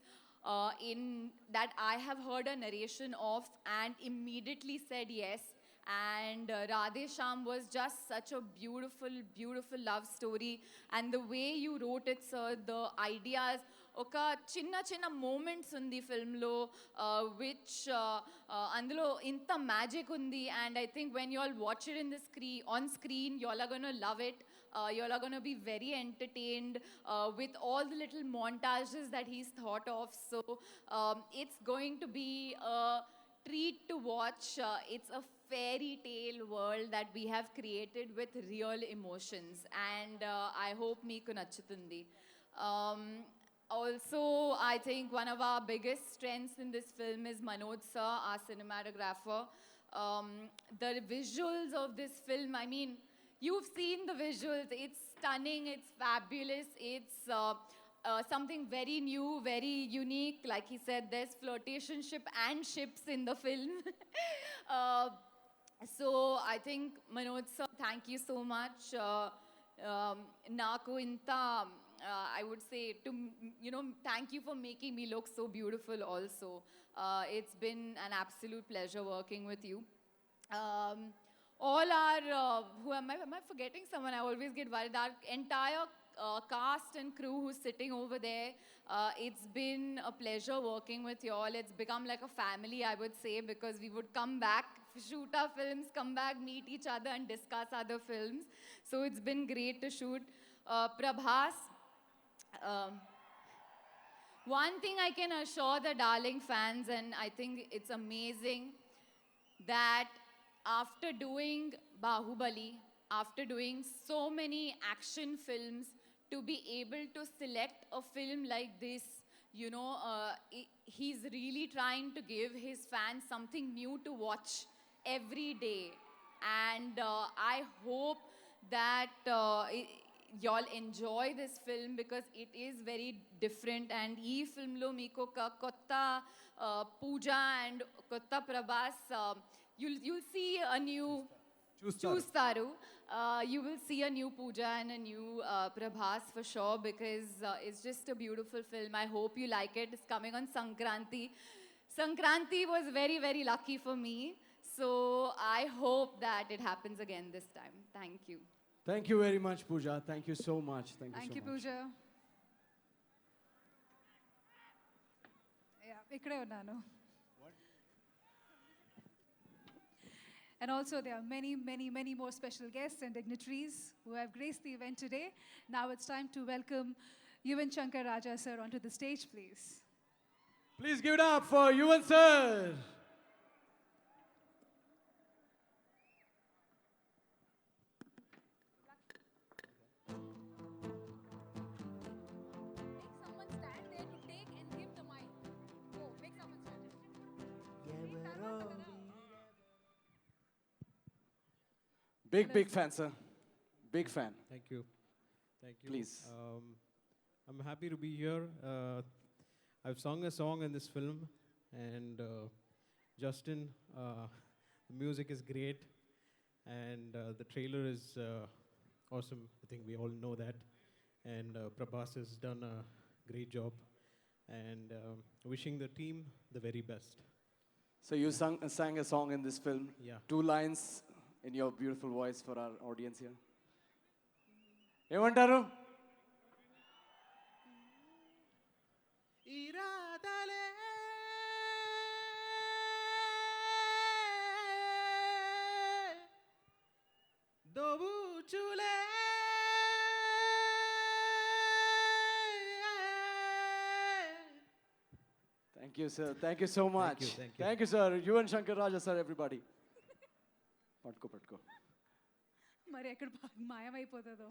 that I have heard a narration of and immediately said yes. And Radhesham was just such a beautiful, beautiful love story. And the way you wrote it, sir, the ideas, ఒక చిన్న చిన్న moments ఉంది ఫిల్మ్లో which అందులో ఇంత magic ఉంది. And I think when you all watch it in the on screen you all are gonna love it. you're going to be very entertained with all the little montages that he's thought of. So it's going to be a treat to watch. It's a fairy tale world that we have created with real emotions, and I hope meeku nachutundi. Also, I think one of our biggest strengths in this film is Manoj sir, our cinematographer. The visuals of this film, I mean, you've seen the visuals. It's stunning, it's fabulous, it's something very new, very unique. Like he said, there's flirtation ship and ships in the film. So I think, Manoj sir, thank you so much. Naku inta, I would say, thank you for making me look so beautiful also. It's been an absolute pleasure working with you. All our, who am I forgetting someone? I always get worried. Our entire cast and crew who's sitting over there, it's been a pleasure working with you all. It's become like a family, I would say, because we would come back, shoot our films, come back, meet each other and discuss other films. So it's been great to shoot. Prabhas, one thing I can assure the Darling fans, and I think it's amazing, that after doing Bahubali, after doing so many action films, to be able to select a film like this, he's really trying to give his fans something new to watch every day. And I hope that y'all enjoy this film, because it is very different. And ee film lo meeko kotta Pooja and kotta Prabhas, you'll see a new Chustaru. You will see a new Pooja and a new Prabhas for sure, because it's just a beautiful film. I hope you like it. It's coming on Sankranti. Sankranti was very, very lucky for me. So I hope that it happens again this time. Thank you. Thank you very much, Pooja. Thank you so much. Thank Thank you you, so much. Pooja. Yeah, ikkade unnanu. And also, there are many, many, many more special guests and dignitaries who have graced the event today. Now it's time to welcome Yuvan Shankar Raja sir onto the stage, please. Please give it up for Yuvan sir. Someone stand there to take and give the mic. Go, make someone stand. ఎవరో Big fan, sir. Big fan. Thank you. Thank you. Please. I'm happy to be here. I've sung a song in this film, and Justin, the music is great, and the trailer is awesome. I think we all know that. And Prabhas has done a great job, and wishing the team the very best. So you sang a song in this film. Yeah. 2 lines in your beautiful voice for our audience here. ఏమంటారు? ఇరాదలే దోబుచులే Thank you, sir. Thank you so much. Thank you. Thank you, sir. Yuvan Shankar Raja, sir, everybody. Patko. మరి ఎక్కడ మాయమైపోతుందో.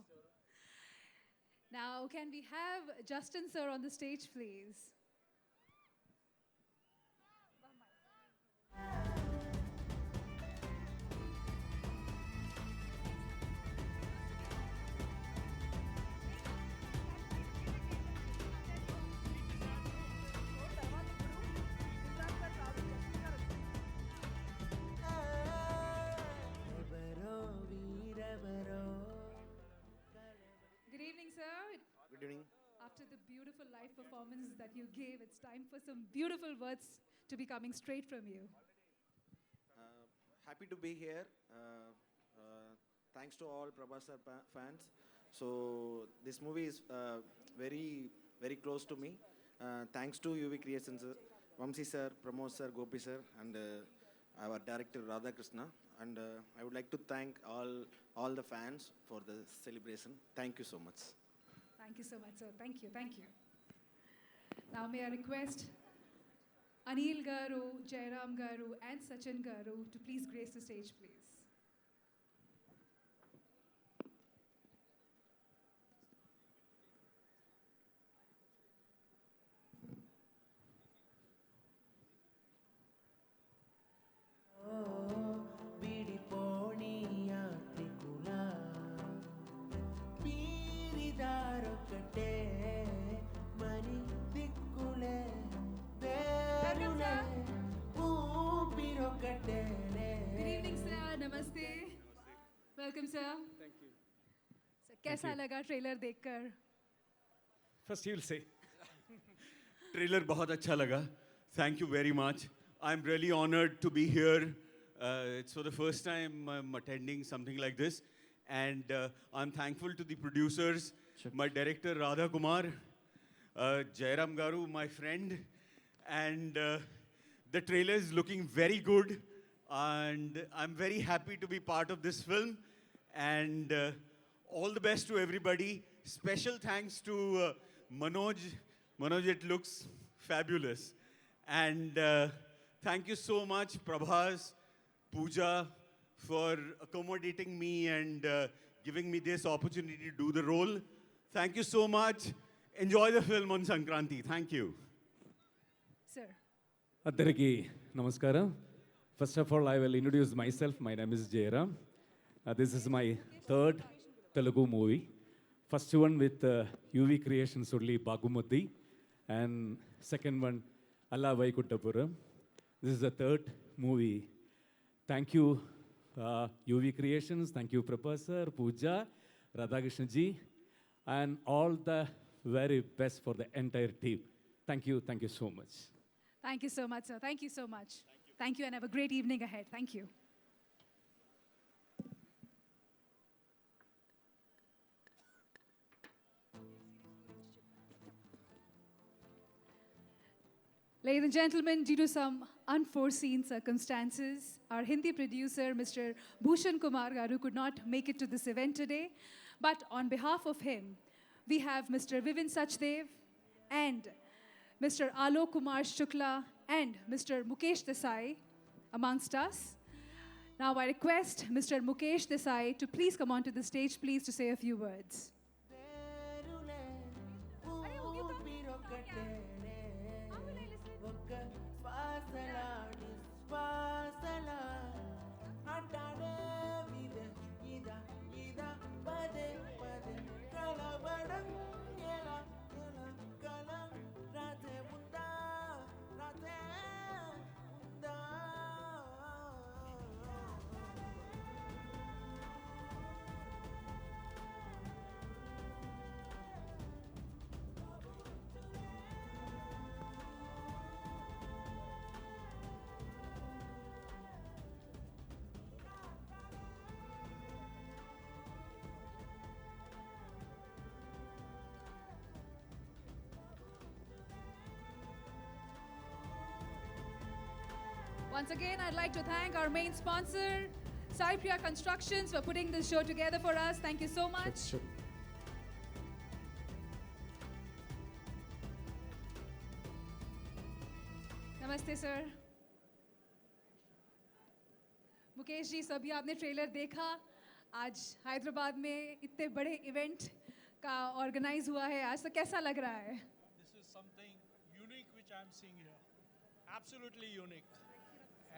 Now, can we have Justin sir on the stage, please? ఎవరో వీరెవరో Good evening, sir. Good evening. After the beautiful live performance that you gave, it's time for some beautiful words to be coming straight from you. Happy to be here. Thanks to all Prabhas sir fans. So this movie is very, very close to me. Thanks to UV Creations, Vamsi sir, Pramod sir, Gopi sir, and our director Radha Krishna. and I would like to thank all the fans for the celebration. Thank you so much. Thank you so much, sir. Thank you, thank you. Now may I request Anil Garu, Jairam Garu, and Sachin Garu to please grace the stage, please. విడిపోని యాత్రికుల పీరిదారొకటే మరి దిక్కులే వేరులే ఊపిరొకటేలే. Good evening, sir. Namaste. Welcome, sir. Thank you. So, कैसा लगा trailer देखकर? First you'll say. Trailer बहुत अच्छा लगा. Thank you very much. I'm really honored to be here. It's for the first time I'm attending something like this. And I'm thankful to the producers, my director Radha Kumar, Jairam Garu, my friend. And the trailer is looking very good. And I'm very happy to be part of this film. And all the best to everybody. Special thanks to Manoj. Manoj, it looks fabulous. And thank you so much, Prabhas, Pooja, for accommodating me and giving me this opportunity to do the role. Thank you so much. Enjoy the film on Sankranti. Thank you. Sir. Addariki namaskaram. First of all, I will introduce myself. My name is Jairam. This is my third Telugu movie. First one with UV Creations only Bagumati, and second one Allah Vaikuttapuram. This is the third movie. Thank you, UV Creations. Thank you, Professor, Pooja, Radhakrishna ji, and all the very best for the entire team. Thank you so much. Thank you so much, sir. Thank you so much. Thank you, and have a great evening ahead. Thank you. Ladies and gentlemen, due to some unforeseen circumstances, our Hindi producer, Mr. Bhushan Kumar Garu, could not make it to this event today. But on behalf of him, we have Mr. Vivin Sachdev and Mr. Alok Kumar Shukla and Mr. Mukesh Desai amongst us. Now I request Mr. Mukesh Desai to please come onto the stage, please, to say a few words. Once again, I'd like to thank our main sponsor, Sai Priya Constructions, for putting this show together for us. Thank you so much. Sure. नमस्ते sir. Mukesh ji, सभी आपने trailer देखा. आज हैदराबाद में इतने बड़े event का organise हुआ है. आज तो कैसा लग रहा है? This is something unique which I'm seeing here. Absolutely unique.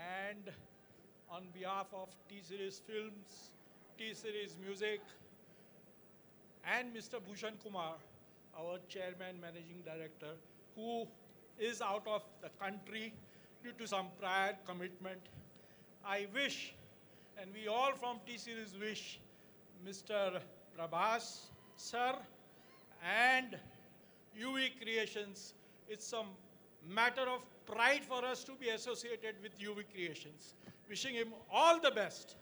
And on behalf of T-Series Films, T-Series Music, and Mr. Bhushan Kumar, our chairman, managing director, who is out of the country due to some prior commitment, I wish, and we all from T-Series wish, Mr. Prabhas, sir, and UV Creations, it's a matter of pride for us to be associated with UV Creations. Wishing him all the best.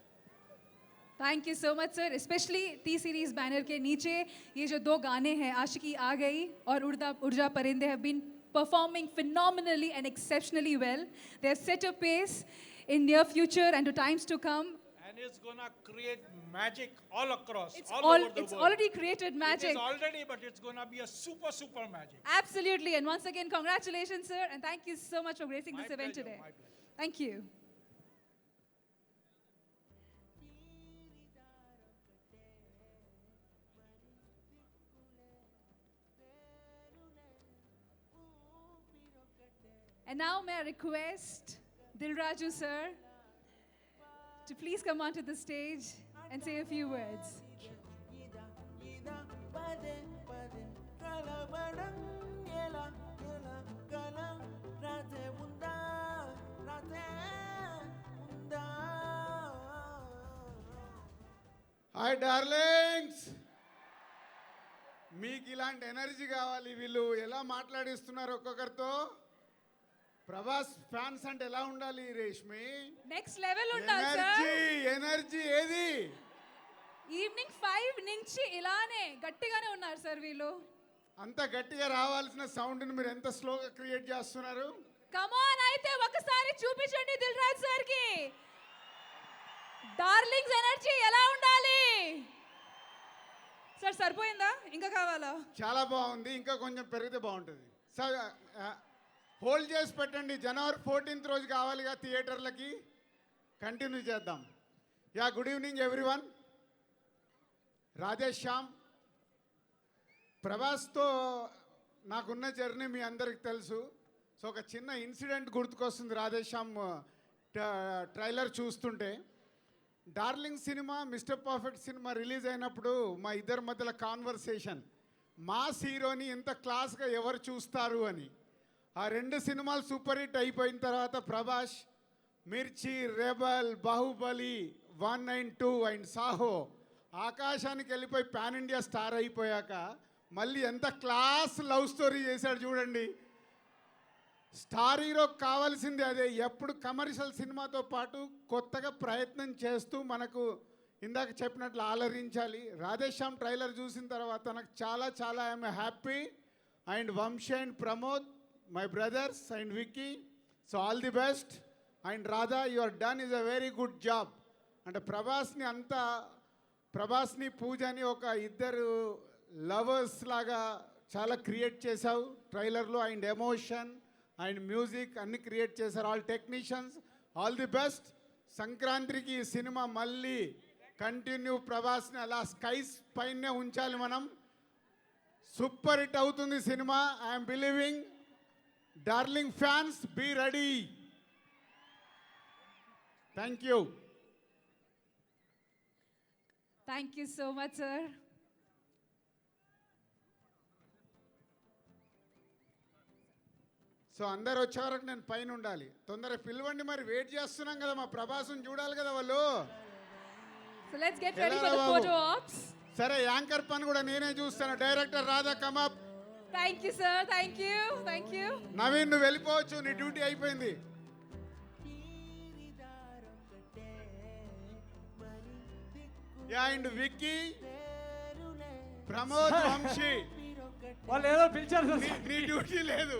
Thank you so much sir. Specially T series banner के नीचे ये जो दो गाने हैं, आशिकी आ गई और उड़जा परिंदे, have been performing phenomenally and exceptionally well. They have set a pace in near future and to times to come. and it's gonna create magic all across, It's all all- over the it's world. already created magic. It is already, but it's gonna be a super magic. Absolutely. And once again, congratulations, sir. And thank you so much for gracing this event today. Thank you. And now may I request Dilraju sir to please come onto the stage and say a few words. పదే పదే కలవడం ఎలా ఎలా కల రాసే ఉందా రాసే ఉందా. హాయ్ డార్లింగ్స్, మీకు ఇలాంటి ఎనర్జీ కావాలి. వీళ్ళు ఎలా మాట్లాడిస్తున్నారు ఒక్కొక్కరితో. ప్రభాస్ ఫ్యాన్స్ అంటే ఎలా ఉండాలి రేష్మి? నెక్స్ట్ లెవెల్ ఉండాలి ఎనర్జీ సార్. ఎనర్జీ ఏది? ఈవినింగ్ 5 నుంచి ఇలానే గట్టిగానే ఉన్నారు సార్ వీళ్ళు. అంత గట్టిగా రావాల్సిన సౌండ్ని మీరు ఎంత స్లోగా క్రియేట్ చేస్తున్నారు. కమాన్, అయితే ఒకసారి చూపించండి దిల్ రాజు సార్ కి డార్లింగ్స్ ఎనర్జీ ఎలా ఉండాలి. సార్ సరిపోయిందా, ఇంకా కావాలా? చాలా బాగుంది, ఇంకా కొంచెం పెరిగితే బాగుంటుంది. సార్ హోల్డ్ చేసి పెట్టండి. జనవరి 14th రోజు కావాలిగా థియేటర్లకి. కంటిన్యూ చేద్దాం. Yeah, good evening everyone. Radhe Shyam ప్రభాస్తో నాకున్న జర్నీ మీ అందరికి తెలుసు. సో ఒక చిన్న ఇన్సిడెంట్ గుర్తుకొస్తుంది రాధే శ్యామ్ ట్రైలర్ చూస్తుంటే. Darling cinema, mister perfect cinema release అయినప్పుడు మా ఇద్దరి మధ్యలో కాన్వర్సేషన్, మాస్ హీరోని ఇంత క్లాస్గా ఎవరు చూస్తారు అని. ఆ 2 సినిమాలు సూపర్ హిట్ అయిపోయిన తర్వాత ప్రభాస్ మిర్చి, rebel, Baahubali 1 and 2 and Saaho ఆకాశానికి వెళ్ళిపోయి పాన్ ఇండియా స్టార్ అయిపోయాక మళ్ళీ ఎంత క్లాస్ లవ్ స్టోరీ చేశాడు చూడండి. స్టార్ హీరోకి కావాల్సింది అదే. ఎప్పుడు కమర్షియల్ సినిమాతో పాటు కొత్తగా ప్రయత్నం చేస్తూ మనకు ఇందాక చెప్పినట్లు ఆలరించాలి. రాధేశ్యామ్ ట్రైలర్ చూసిన తర్వాత నాకు చాలా చాలా I'm happy. And Vamsi and Pramod, my brothers and Vicky, so all the best. And Radha, your done is a very good job. అంటే ప్రభాస్ని పూజని ఒక ఇద్దరు లవర్స్ లాగా చాలా క్రియేట్ చేశావు ట్రైలర్లో. అండ్ ఎమోషన్ అండ్ మ్యూజిక్ అన్ని క్రియేట్ చేశారు. All technicians, all the best. సంక్రాంతికి ఈ సినిమా మళ్ళీ కంటిన్యూ ప్రభాస్ని అలా స్కైస్ పైనే ఉంచాలి మనం. సూపర్ హిట్ అవుతుంది సినిమా. I'm believing. Darling fans, be ready. Thank you. Thank you so much sir. So అందరు వచ్చే వరకు నేను పైన ఉండాలి. తొందరగా పిలవండి, మరి వెయిట్ చేస్తున్నాం కదా. మా ప్రభాస్ని చూడాలి కదా వాళ్ళు. So let's get ready for the photo ops. సరే, యాంకర్ పని కూడా నేనే చూస్తాను. Director Radha, come up. Thank you sir, thank you, thank you. Naveen, నువ్వు వెళ్ళిపోవచ్చు, నీ డ్యూటీ అయిపోయింది. యా, అండ్ విక్కీ, ప్రమోద్, వంశీ, వాళ్ళు ఏదో పిలిచారు సార్. నీ డ్యూటీ లేదు,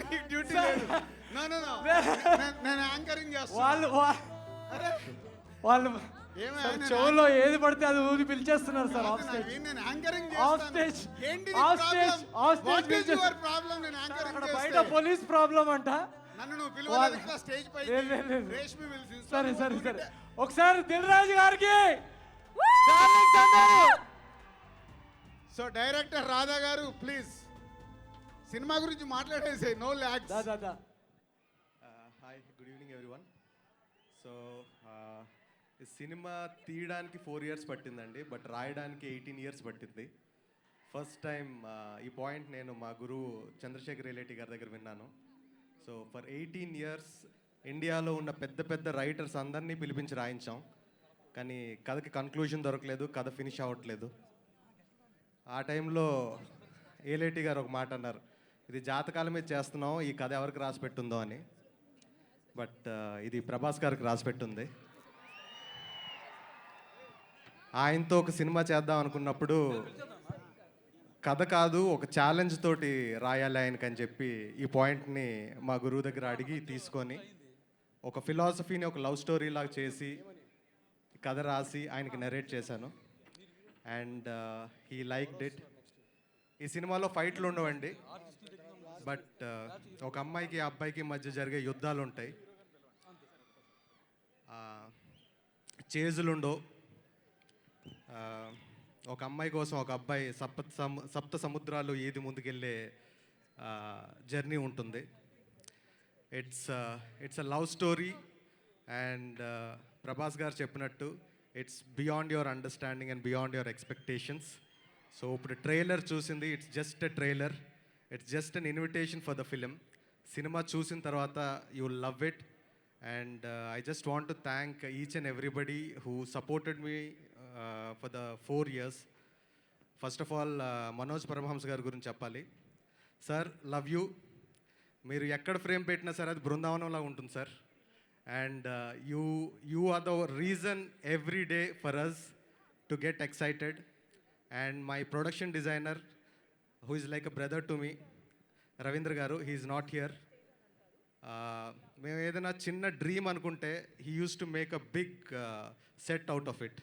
నీ డ్యూటీ లేదు. నో నో నో, నేను యాంకరింగ్ చేస్తాను. వాళ్ళు చెవులో ఏది పడితే అది ఊది పిలిచేస్తున్నారు సార్. ఆఫ్ స్టేజ్, నేను యాంకరింగ్ ఆఫ్ స్టేజ్, ఏంటి of stage, of stage your problem? నేను యాంకరింగ్ బయట చేస్తాను. పోలీస్ ప్రాబ్లం అంట. నన్ను నువ్వు పిలవాలి కదా స్టేజ్ పై. రేష్మి పిలిచి. సరే సరే సరే, ఒకసారి దిల్ రాజు గారికి. సో డైరెక్టర్ రాధా గారు, ప్లీజ్ సినిమా గురించి మాట్లాడేసే. No lags. Hi, good evening everyone. So ఈ సినిమా తీయడానికి 4 years పట్టిందండి, బట్ రాయడానికి 18 years పట్టింది. ఫస్ట్ టైం ఈ పాయింట్ నేను మా గురువు చంద్రశేఖర్ రేలేటి గారి దగ్గర విన్నాను. సో ఫర్ 18 years ఇండియాలో ఉన్న పెద్ద పెద్ద రైటర్స్ అందరినీ పిలిపించి రాయించాం, కానీ కథకి కన్క్లూజన్ దొరకలేదు, కథ ఫినిష్ అవ్వట్లేదు. ఆ టైంలో ఏలేటి గారు ఒక మాట అన్నారు, ఇది జాతకాల మీద చేస్తున్నాం, ఈ కథ ఎవరికి రాసి పెట్టుందో అని. బట్ ఇది ప్రభాస్ గారికి రాసి పెట్టుంది. ఆయనతో ఒక సినిమా చేద్దాం అనుకున్నప్పుడు కథ కాదు, ఒక ఛాలెంజ్ తోటి రాయాలి ఆయనకని చెప్పి ఈ పాయింట్ని మా గురువు దగ్గర అడిగి తీసుకొని ఒక ఫిలాసఫీని ఒక లవ్ స్టోరీ లాగా చేసి కథ రాసి ఆయనకి నరేట్ చేశాను అండ్ హీ లైక్డ్ ఇట్. ఈ సినిమాలో ఫైట్లు ఉండవండి, బట్ ఒక అమ్మాయికి అబ్బాయికి మధ్య జరిగే యుద్ధాలు ఉంటాయి, చేజులు ఉండవు. ఒక అమ్మాయి కోసం ఒక అబ్బాయి సప్త సముద్రాలు ఏది ముందుకెళ్ళే జర్నీ ఉంటుంది. It's a love story and Prabhas garu చెప్పినట్టు it's beyond your understanding and beyond your expectations. So ఇప్పుడు ట్రైలర్ చూసింది, it's just a trailer, it's just an invitation for the film. సినిమా చూసిన తర్వాత you will love it and I just want to thank each and everybody who supported me for the 4 years. First of all Manoj Paramahamsa గారి గురించి చెప్పాలి. Sir love you. మీరు ఎక్కడ frame పెట్టినా సరే అది బృందావనంలా ఉంటుంది sir. And you are the reason every day for us to get excited. And my production designer who is like a brother to me, Ravindra garu, he is not here. మేము ఏదైనా చిన్న డ్రీమ్ అనుకుంటే he uses to make a big set out of it.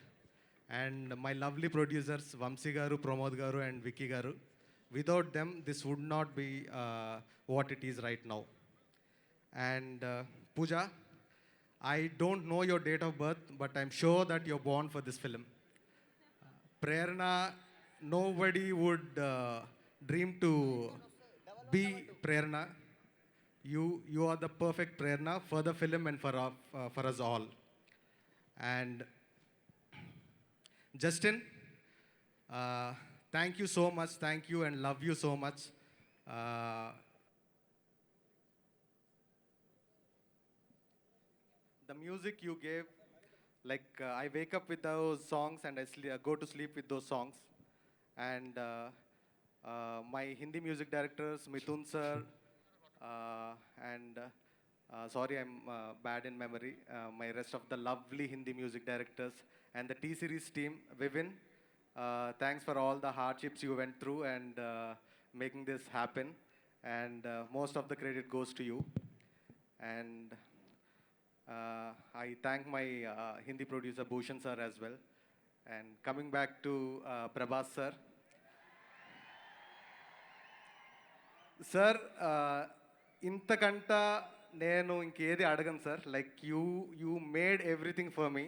And my lovely producers Vamsi garu, Pramod గారు and Vicky గారు, without them this would not be what it is right now. And Pooja, I don't know your date of birth, but I'm sure that you're born for this film. Prerna, nobody would dream to be Prerna. You are the perfect Prerna for the film and for us all. And Justin, thank you so much. Thank you and love you so much. The music you gave, like I wake up with those songs and I go to sleep with those songs. And my Hindi music directors, Mithun sir, and sorry I'm bad in memory, my rest of the lovely Hindi music directors and the T-Series team, Vivin. Thanks for all the hardships you went through and making this happen. And most of the credit goes to you. And I thank my Hindi producer Bhushan sir as well. And coming back to Prabhas sir. Sir, ఇంతకంట నేను ఇంకేది అడగను sir. Like you made everything for me.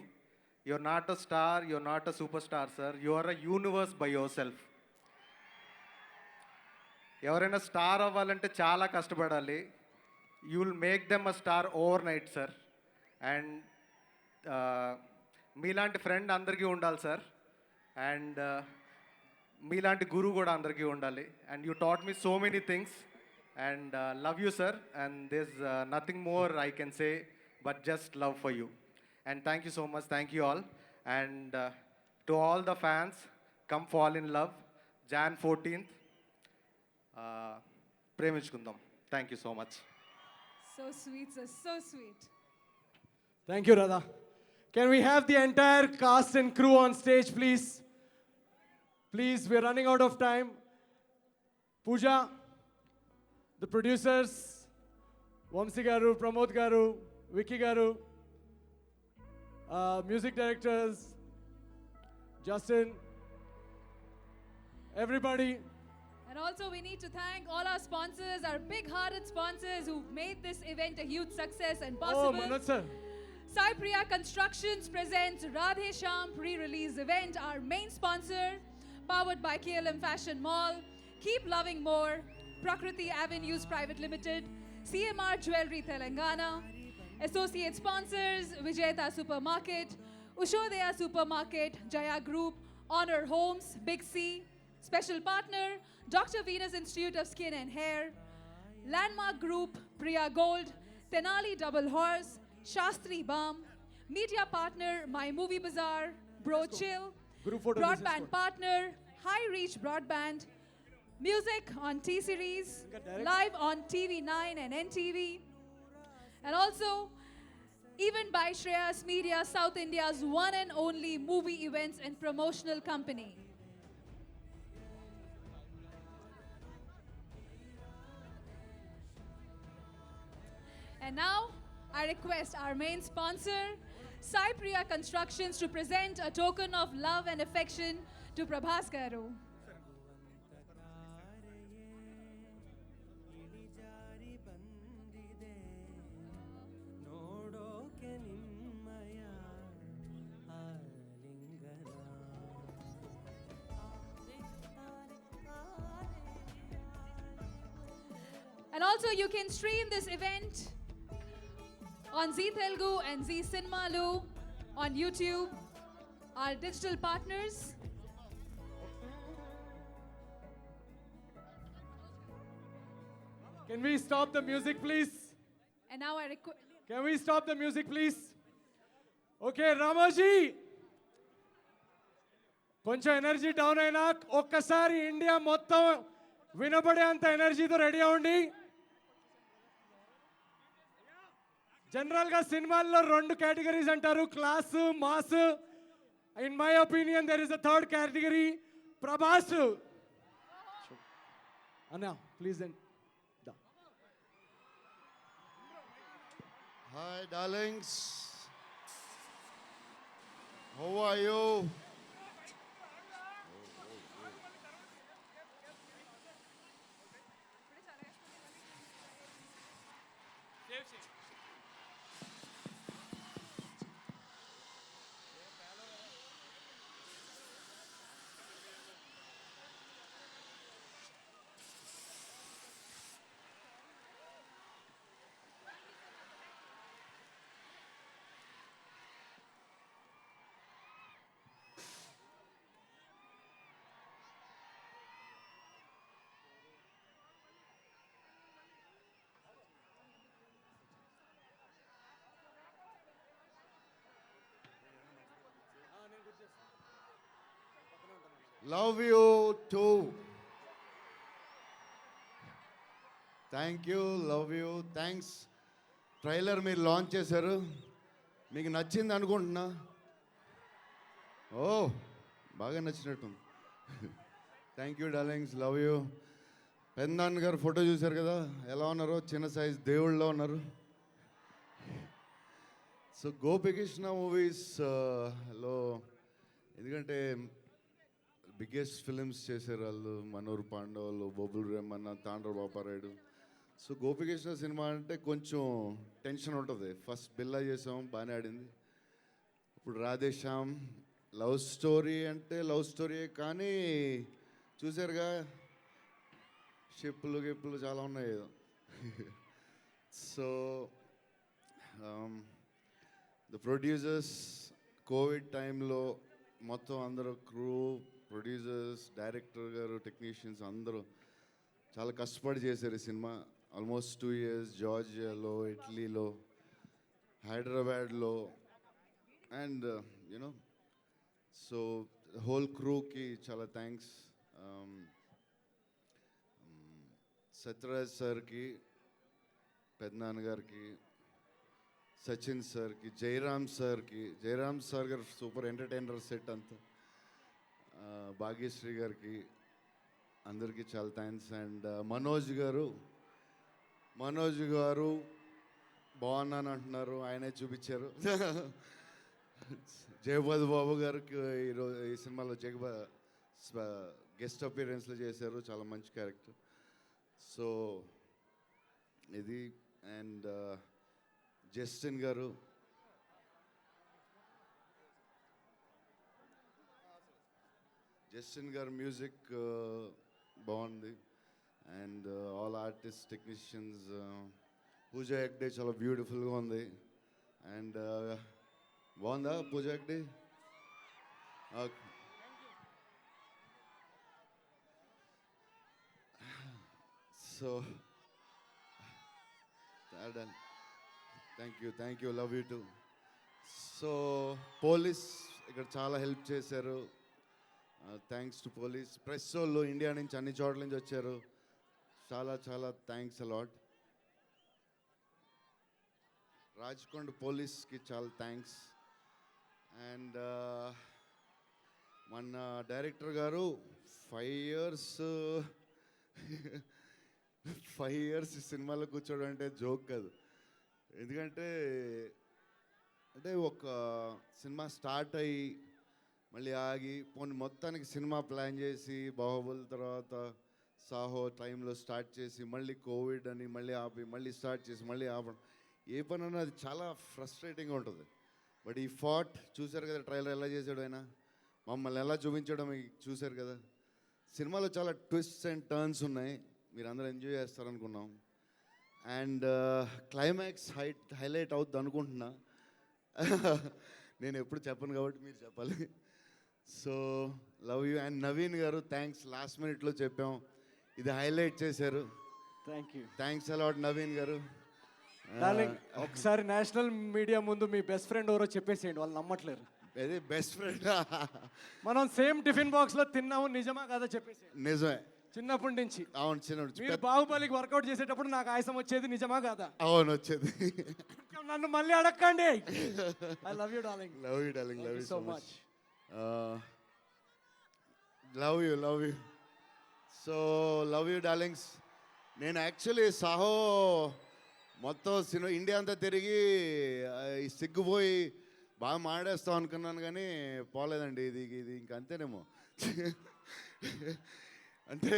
You're not a star, you're not a superstar, sir. You are a universe by yourself. ఎవరైనా star అవ్వాలంటే చాలా కష్టపడాలి. You will make them a star overnight, sir. And మీలాంటి friend అందరికీ ఉండాలి sir. And మీలాంటి గురువు కూడా అందరికీ ఉండాలి. And you taught me so many things and love you sir. And this nothing more I can say but just love for you. And thank you so much. Thank you all. And to all the fans, come fall in love. Jan 14th. Premichkundam. Thank you so much. So sweet, sir. So sweet. Thank you, Radha. Can we have the entire cast and crew on stage, please? Please, we're running out of time. Pooja, the producers, Vamsi Garu, Pramod Garu, Vicky Garu, music directors, Justin, everybody. And also we need to thank all our sponsors, our big-hearted sponsors who've made this event a huge success and possible. Oh, Manoj sir. Sai Priya Constructions presents Radhe Shyam pre-release event, our main sponsor, powered by KLM Fashion Mall, Keep Loving More, Prakriti Avenues Private Limited, CMR Jewelry Telangana. Associate sponsors, Vijayata Supermarket, Ushodaya Supermarket, Jaya Group, Honor Homes, Big C. Special partner, Dr. Venus Institute of Skin and Hair, Landmark Group, Priya Gold, Tenali Double Horse, Shastri Balm. Media partner, My Movie Bazaar, Bro Chill. Broadband partner, High Reach Broadband. Music on T-Series, live on TV9 and NTV. And also, even by Shreyas Media, South India's one and only movie events and promotional company. And now, I request our main sponsor, Sai Priya Constructions to present a token of love and affection to Prabhas Garu. ನೋಡೋಕೆ ನಿಮ್ಮಯ ಆಲಿಂಗನ And also you can stream this event on Zee Telugu and Zee Cinemalu on YouTube, our digital partners. Can we stop the music, please? And now I request. Can we stop the music, please? Okay, Ramaji. కొంచెం energy down అయినా ఒక్కసారి India మొత్తం వినబడే అంత ఎనర్జీతో ready అవ్వండి. జనరల్గా సినిమాల్లో 2 categories అంటారు, class, mass. In my opinion there is a third category, Prabhas. అన్నా please and Hi, darlings. How are you? Love you too. Thank you, love you, thanks. Trailer మీరు లాంచ్ చేశారు, మీకు నచ్చింది అనుకుంటున్నా. ఓ బాగా నచ్చినట్టుంది. Thank you darlings, love you. పెద్దనాన్న గారు ఫోటో చూశారు కదా, ఎలా ఉన్నారు? చిన్న సైజ్ దేవుళ్ళలో ఉన్నారు. సో గోపికృష్ణ మూవీస్లో ఎందుకంటే బిగ్గెస్ట్ ఫిలిమ్స్ చేశారు వాళ్ళు, మనోహర్ పాండవులు, బొబ్బుల్ రేమన్న, తాండ్ర బాపారాయుడు. సో గోపికృష్ణ సినిమా అంటే కొంచెం టెన్షన్ ఉంటుంది. ఫస్ట్ బిల్లా చేసాం, బాగానే ఆడింది. ఇప్పుడు రాధేశ్యామ్ లవ్ స్టోరీ అంటే లవ్ స్టోరీయే, కానీ చూసారుగా షిప్పులు గిప్పులు చాలా ఉన్నాయి ఏదో. సో ద ప్రొడ్యూసర్స్ కోవిడ్ టైంలో మొత్తం అందరూ క్రూ, ప్రొడ్యూసర్స్, డైరెక్టర్ గారు, టెక్నీషియన్స్ అందరూ చాలా కష్టపడి చేశారు ఈ సినిమా. ఆల్మోస్ట్ 2 years జార్జియాలో, ఇటలీలో, హైదరాబాద్లో, అండ్ యూనో సో హోల్ క్రూకి చాలా థ్యాంక్స్. సత్యరాజ్ సార్కి, పెద్దనాన్నగారికి, సచిన్ సార్కి, జయరామ్ సార్కి. జయరామ్ సార్ గారు సూపర్ ఎంటర్టైనర్ సెట్ అంతా. భాగ్యశ్రీ గారికి, అందరికీ చాలా థ్యాంక్స్. అండ్ మనోజ్ గారు బాగున్నాను అంటున్నారు, ఆయనే చూపించారు. జయపతి బాబు గారికి ఈరోజు ఈ సినిమాలో గెస్ట్ అపీరెన్స్లో చేశారు, చాలా మంచి క్యారెక్టర్. సో ఇది. అండ్ జస్టిన్ గారు, మ్యూజిక్ బాగుంది. And all artist, technicians, Pooja Hegde చాలా బ్యూటిఫుల్గా ఉంది. అండ్ బాగుందా Pooja Hegde? So thank you, love you too. So police ఇక్కడ చాలా హెల్ప్ చేశారు. Thanks to police. ప్రెస్ వాళ్ళు ఇండియా నుంచి అన్ని చోట్ల నుంచి వచ్చారు, చాలా చాలా థ్యాంక్స్ అలాట్. రాజ్కొండ పోలీస్కి చాలా థ్యాంక్స్. అండ్ మన డైరెక్టర్ గారు 5 years ఈ సినిమాలో కూర్చోవడం అంటే జోక్ కాదు. ఎందుకంటే అంటే ఒక సినిమా స్టార్ట్ అయ్యి మళ్ళీ ఆగి పోనీ మొత్తానికి సినిమా ప్లాన్ చేసి బాహుబలి తర్వాత సాహో టైంలో స్టార్ట్ చేసి మళ్ళీ కోవిడ్ అని మళ్ళీ ఆపి మళ్ళీ స్టార్ట్ చేసి మళ్ళీ ఆపడం ఏ పని అన్నా అది చాలా ఫ్రస్ట్రేటింగ్గా ఉంటుంది. బట్ ఈ ఫాట్ చూశారు కదా, ట్రైలర్ ఎలా చేశాడు ఆయన, మమ్మల్ని ఎలా చూపించడం చూశారు కదా. సినిమాలో చాలా ట్విస్ట్స్ అండ్ టర్న్స్ ఉన్నాయి, మీరు అందరూ ఎంజాయ్ చేస్తారనుకున్నాం. అండ్ క్లైమాక్స్ హైలైట్ అవుద్ది అనుకుంటున్నా. నేను ఎప్పుడు చెప్పను కాబట్టి మీరు చెప్పాలి. So love you. And Naveen గారు థ్యాంక్స్, లాస్ట్ మినిట్లో చెప్పాం, ఇది హైలైట్ చేశారు. Thank you. Thanks a lot Naveen గారు. డార్లింగ్ ఒకసారి నేషనల్ మీడియా ముందు మీ బెస్ట్ ఫ్రెండ్ ఎవరో చెప్పేసేయండి, వాళ్ళు నమ్మట్లేరు. అదే బెస్ట్ ఫ్రెండ్. మనం సేమ్ టిఫిన్ బాక్స్ లో తిన్నాము, నిజమా కదా చెప్పేసేయండి. నిజమే, చిన్నప్పటి నుంచి. అవును, చిన్నప్పుడు మీరు బాహుబలికి వర్కౌట్ చేసేటప్పుడు నాకు ఆయాసం వచ్చేది, నిజమా కదా? అవును వచ్చేది. నన్ను మళ్ళీ అడగండి. I love you darling. Love you darling. Love you so so much. Love you love you. So love you darlings. నేను యాక్చువల్లీ సాహో మొత్తం సినిమా ఇండియా అంతా తిరిగి ఈ సిగ్గుపోయి బాగా మాడేస్తాం అనుకున్నాను, కానీ పోలేదండి. ఇది ఇంక అంతేనేమో. అంటే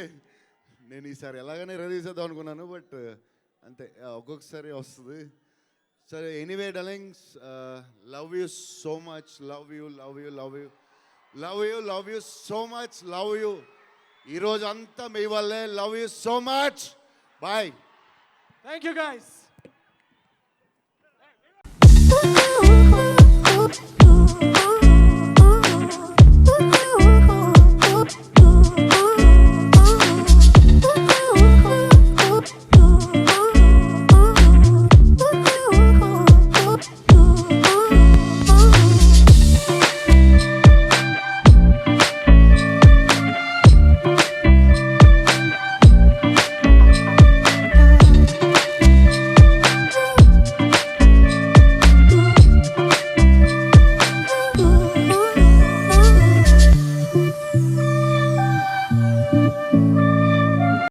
నేను ఈసారి ఎలాగైనా రిలీజ్ చేద్దాం అనుకున్నాను, బట్ అంతే, ఒక్కొక్కసారి వస్తుంది. సరే, anyway darlings, love you so much. Love you love you love you love you love you so much. Love you. ఈరోజు అంతా మీ వల్లే. Love you so much. Bye. Thank you guys. Ooh, ooh, ooh.